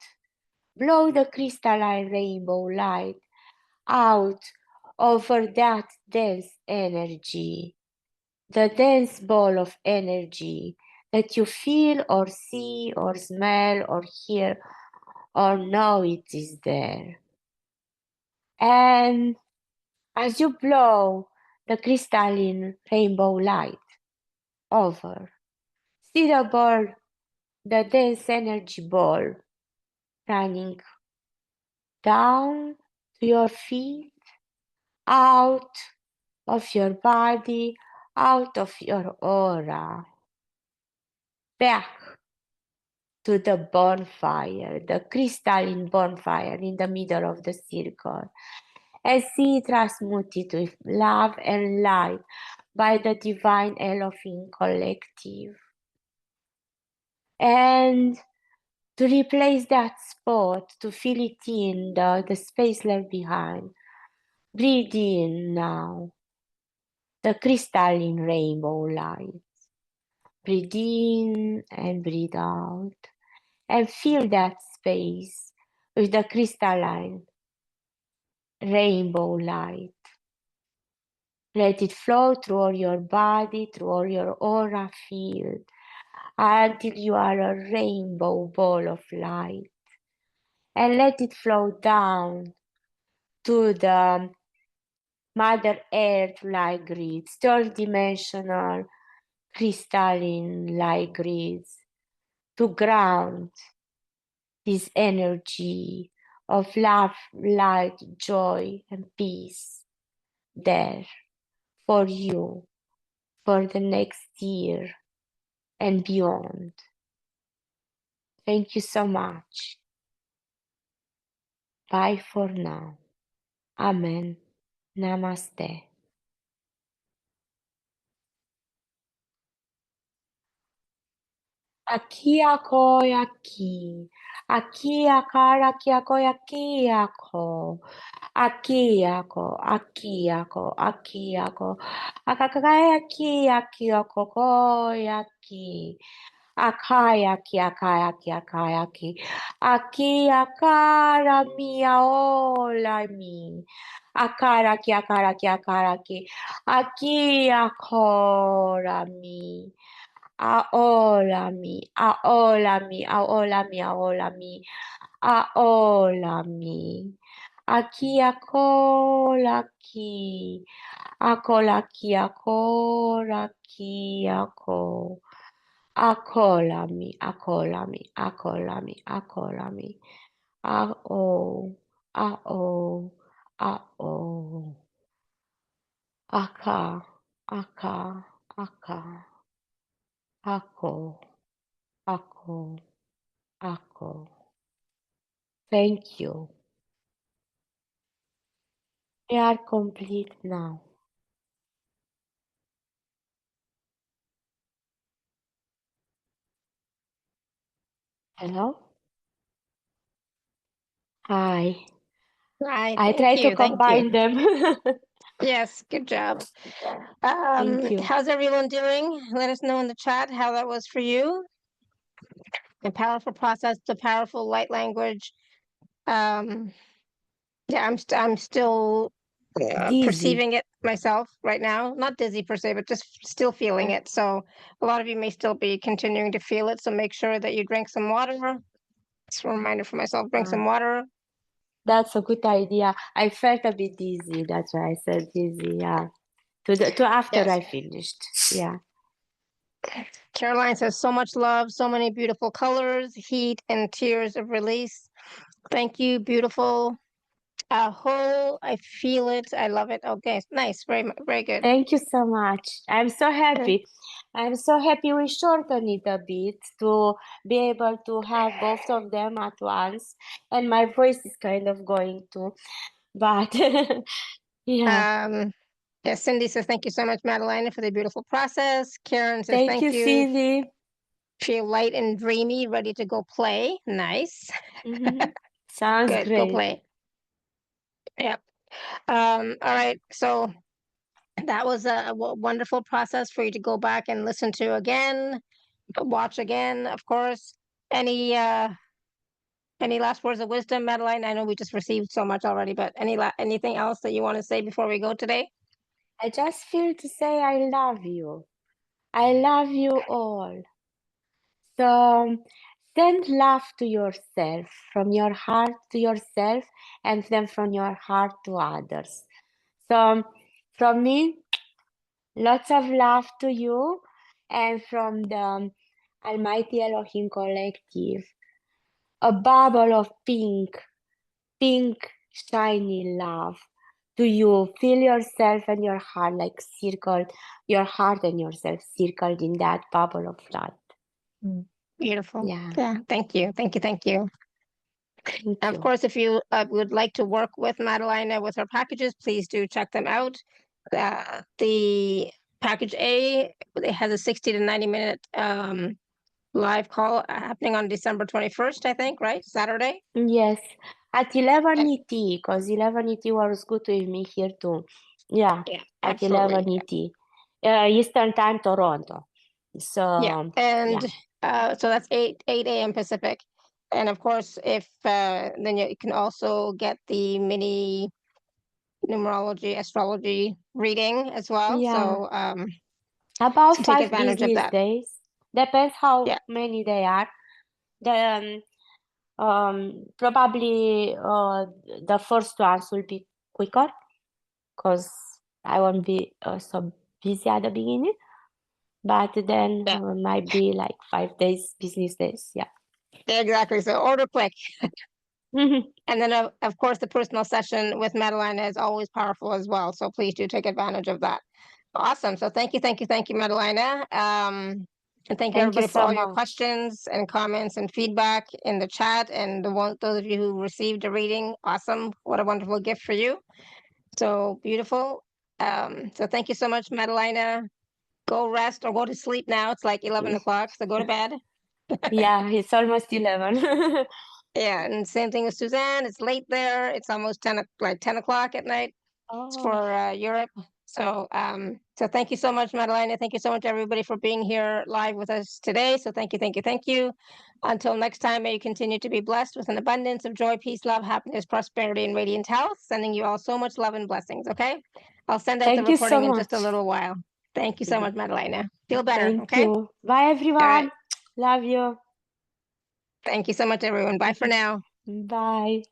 Blow the crystalline rainbow light out over that dense energy, the dense ball of energy that you feel or see or smell or hear or know it is there. And as you blow the crystalline rainbow light over, see the ball, the dense energy ball running down to your feet, out of your body, out of your aura, back to the bonfire, the crystalline bonfire in the middle of the circle, and see it transmuted with love and light by the divine Elohim collective. And to replace that spot, to fill it in, the space left behind, breathe in now the crystalline rainbow light. Breathe in and breathe out, and fill that space with the crystalline rainbow light. Let it flow through all your body, through all your aura field, until you are a rainbow ball of light. And let it flow down to the Mother Earth light grids, third-dimensional crystalline light grids, to ground this energy of love, light, joy, and peace there for you for the next year and beyond. Thank you so much. Bye for now. Amen. Namaste. Aqui, akoi, aqui. Aqui, akara, aqui, akoi, aqui, ako. Aqui, ako, aqui, ako, aqui, ako. Akakai, aqui, aqui, akokoi, aqui. Akai, aqui, akai, aqui, akai, aqui. Aqui, akara, minha, ola, mi. Akara, aqui, akara, aqui, akara, aqui. Aqui, akora, mi. Aolami, aolami, aolami, aolami, aolami. Aquí, acola, aquí. Acola, aquí, acola, aquí, aco. Acolami, acolami, acolami, acolami. A-o, a-o, a-o. Acá, acá, acá. Ako, ako, ako. Thank you. We are complete now. Hello? Hi. Right. I Thank try to you. Thank you. combine them. Yes, good job. Thank you. How's everyone doing? Let us know in the chat how that was for you. The powerful process, the powerful light language. Yeah, I'm still Dizzy. perceiving it myself right now. Not dizzy per se, but just still feeling it. So a lot of you may still be continuing to feel it. So make sure that you drink some water. It's a reminder for myself, drink some water. That's a good idea. I felt a bit dizzy. That's why I said dizzy. Yeah. To after Yes. I finished. Yeah. Caroline says so much love, so many beautiful colors, heat, and tears of release. Thank you, beautiful. Whole, I feel it. I love it. Okay, nice. Very good. Thank you so much. I'm so happy. I'm so happy we shortened it a bit to be able to have both of them at once. And my voice is kind of going to, but yeah. Yeah, Cindy says, thank you so much, Madeline, for the beautiful process. Karen says, Thank you, Cindy. Feel light and dreamy, ready to go play. Nice. Sounds Good, great. go play. Yep. All right, so that was a wonderful process for you to go back and listen to again, watch again, of course. Any last words of wisdom, Madeline? I know we just received so much already, but anything else that you want to say before we go today? I just feel to say I love you. I love you all. So send love to yourself, from your heart to yourself, and then from your heart to others. So from me, lots of love to you, and from the Almighty Elohim Collective, a bubble of pink shiny love to you. Feel yourself and your heart like circled, your heart and yourself circled in that bubble of light. Beautiful. Yeah. Thank you. Thank you. Thank you. Of course, if you would like to work with Madelina with her packages, please do check them out. The package A, it has a 60 to 90 minute live call happening on December 21st, I think, right? Saturday? Yes, at 11 ET, because 11 ET was good with me here too. Yeah, at absolutely. 11 ET. Eastern time, Toronto. So, yeah, and so that's 8 a.m. Pacific. And of course, if then you can also get the mini numerology astrology reading as well. Yeah. So About so take 5 advantage of business that. days. Depends how Yeah. many they are. The probably the first ones will be quicker because I won't be so busy at the beginning. But then Yeah. might be like 5 days, business days. Yeah. Exactly. So order quick. Mhm. And then, of course, the personal session with Madelina is always powerful as well. So please do take advantage of that. Awesome. So thank you, Madelina. And thank you, Thank you everybody, for so all your much. questions and comments and feedback in the chat. And those of you who received a reading, awesome. What a wonderful gift for you. So beautiful. So thank you so much, Madelina. Go rest or go to sleep now. It's like 11 o'clock, so go to bed. Yeah, it's almost 11. Yeah, and same thing with Suzanne. It's late there. It's almost 10 o'clock at night for Europe. So so thank you so much, Madelina. Thank you so much, everybody, for being here live with us today. So thank you. Until next time, may you continue to be blessed with an abundance of joy, peace, love, happiness, prosperity, and radiant health. Sending you all so much love and blessings. Okay, I'll send out the Thank you so recording in just a much. little while. Thank you so much, Madelina. Feel better. Thank Okay. you. Bye, everyone. right. Love you. Thank you so much, everyone. Bye for now. Bye.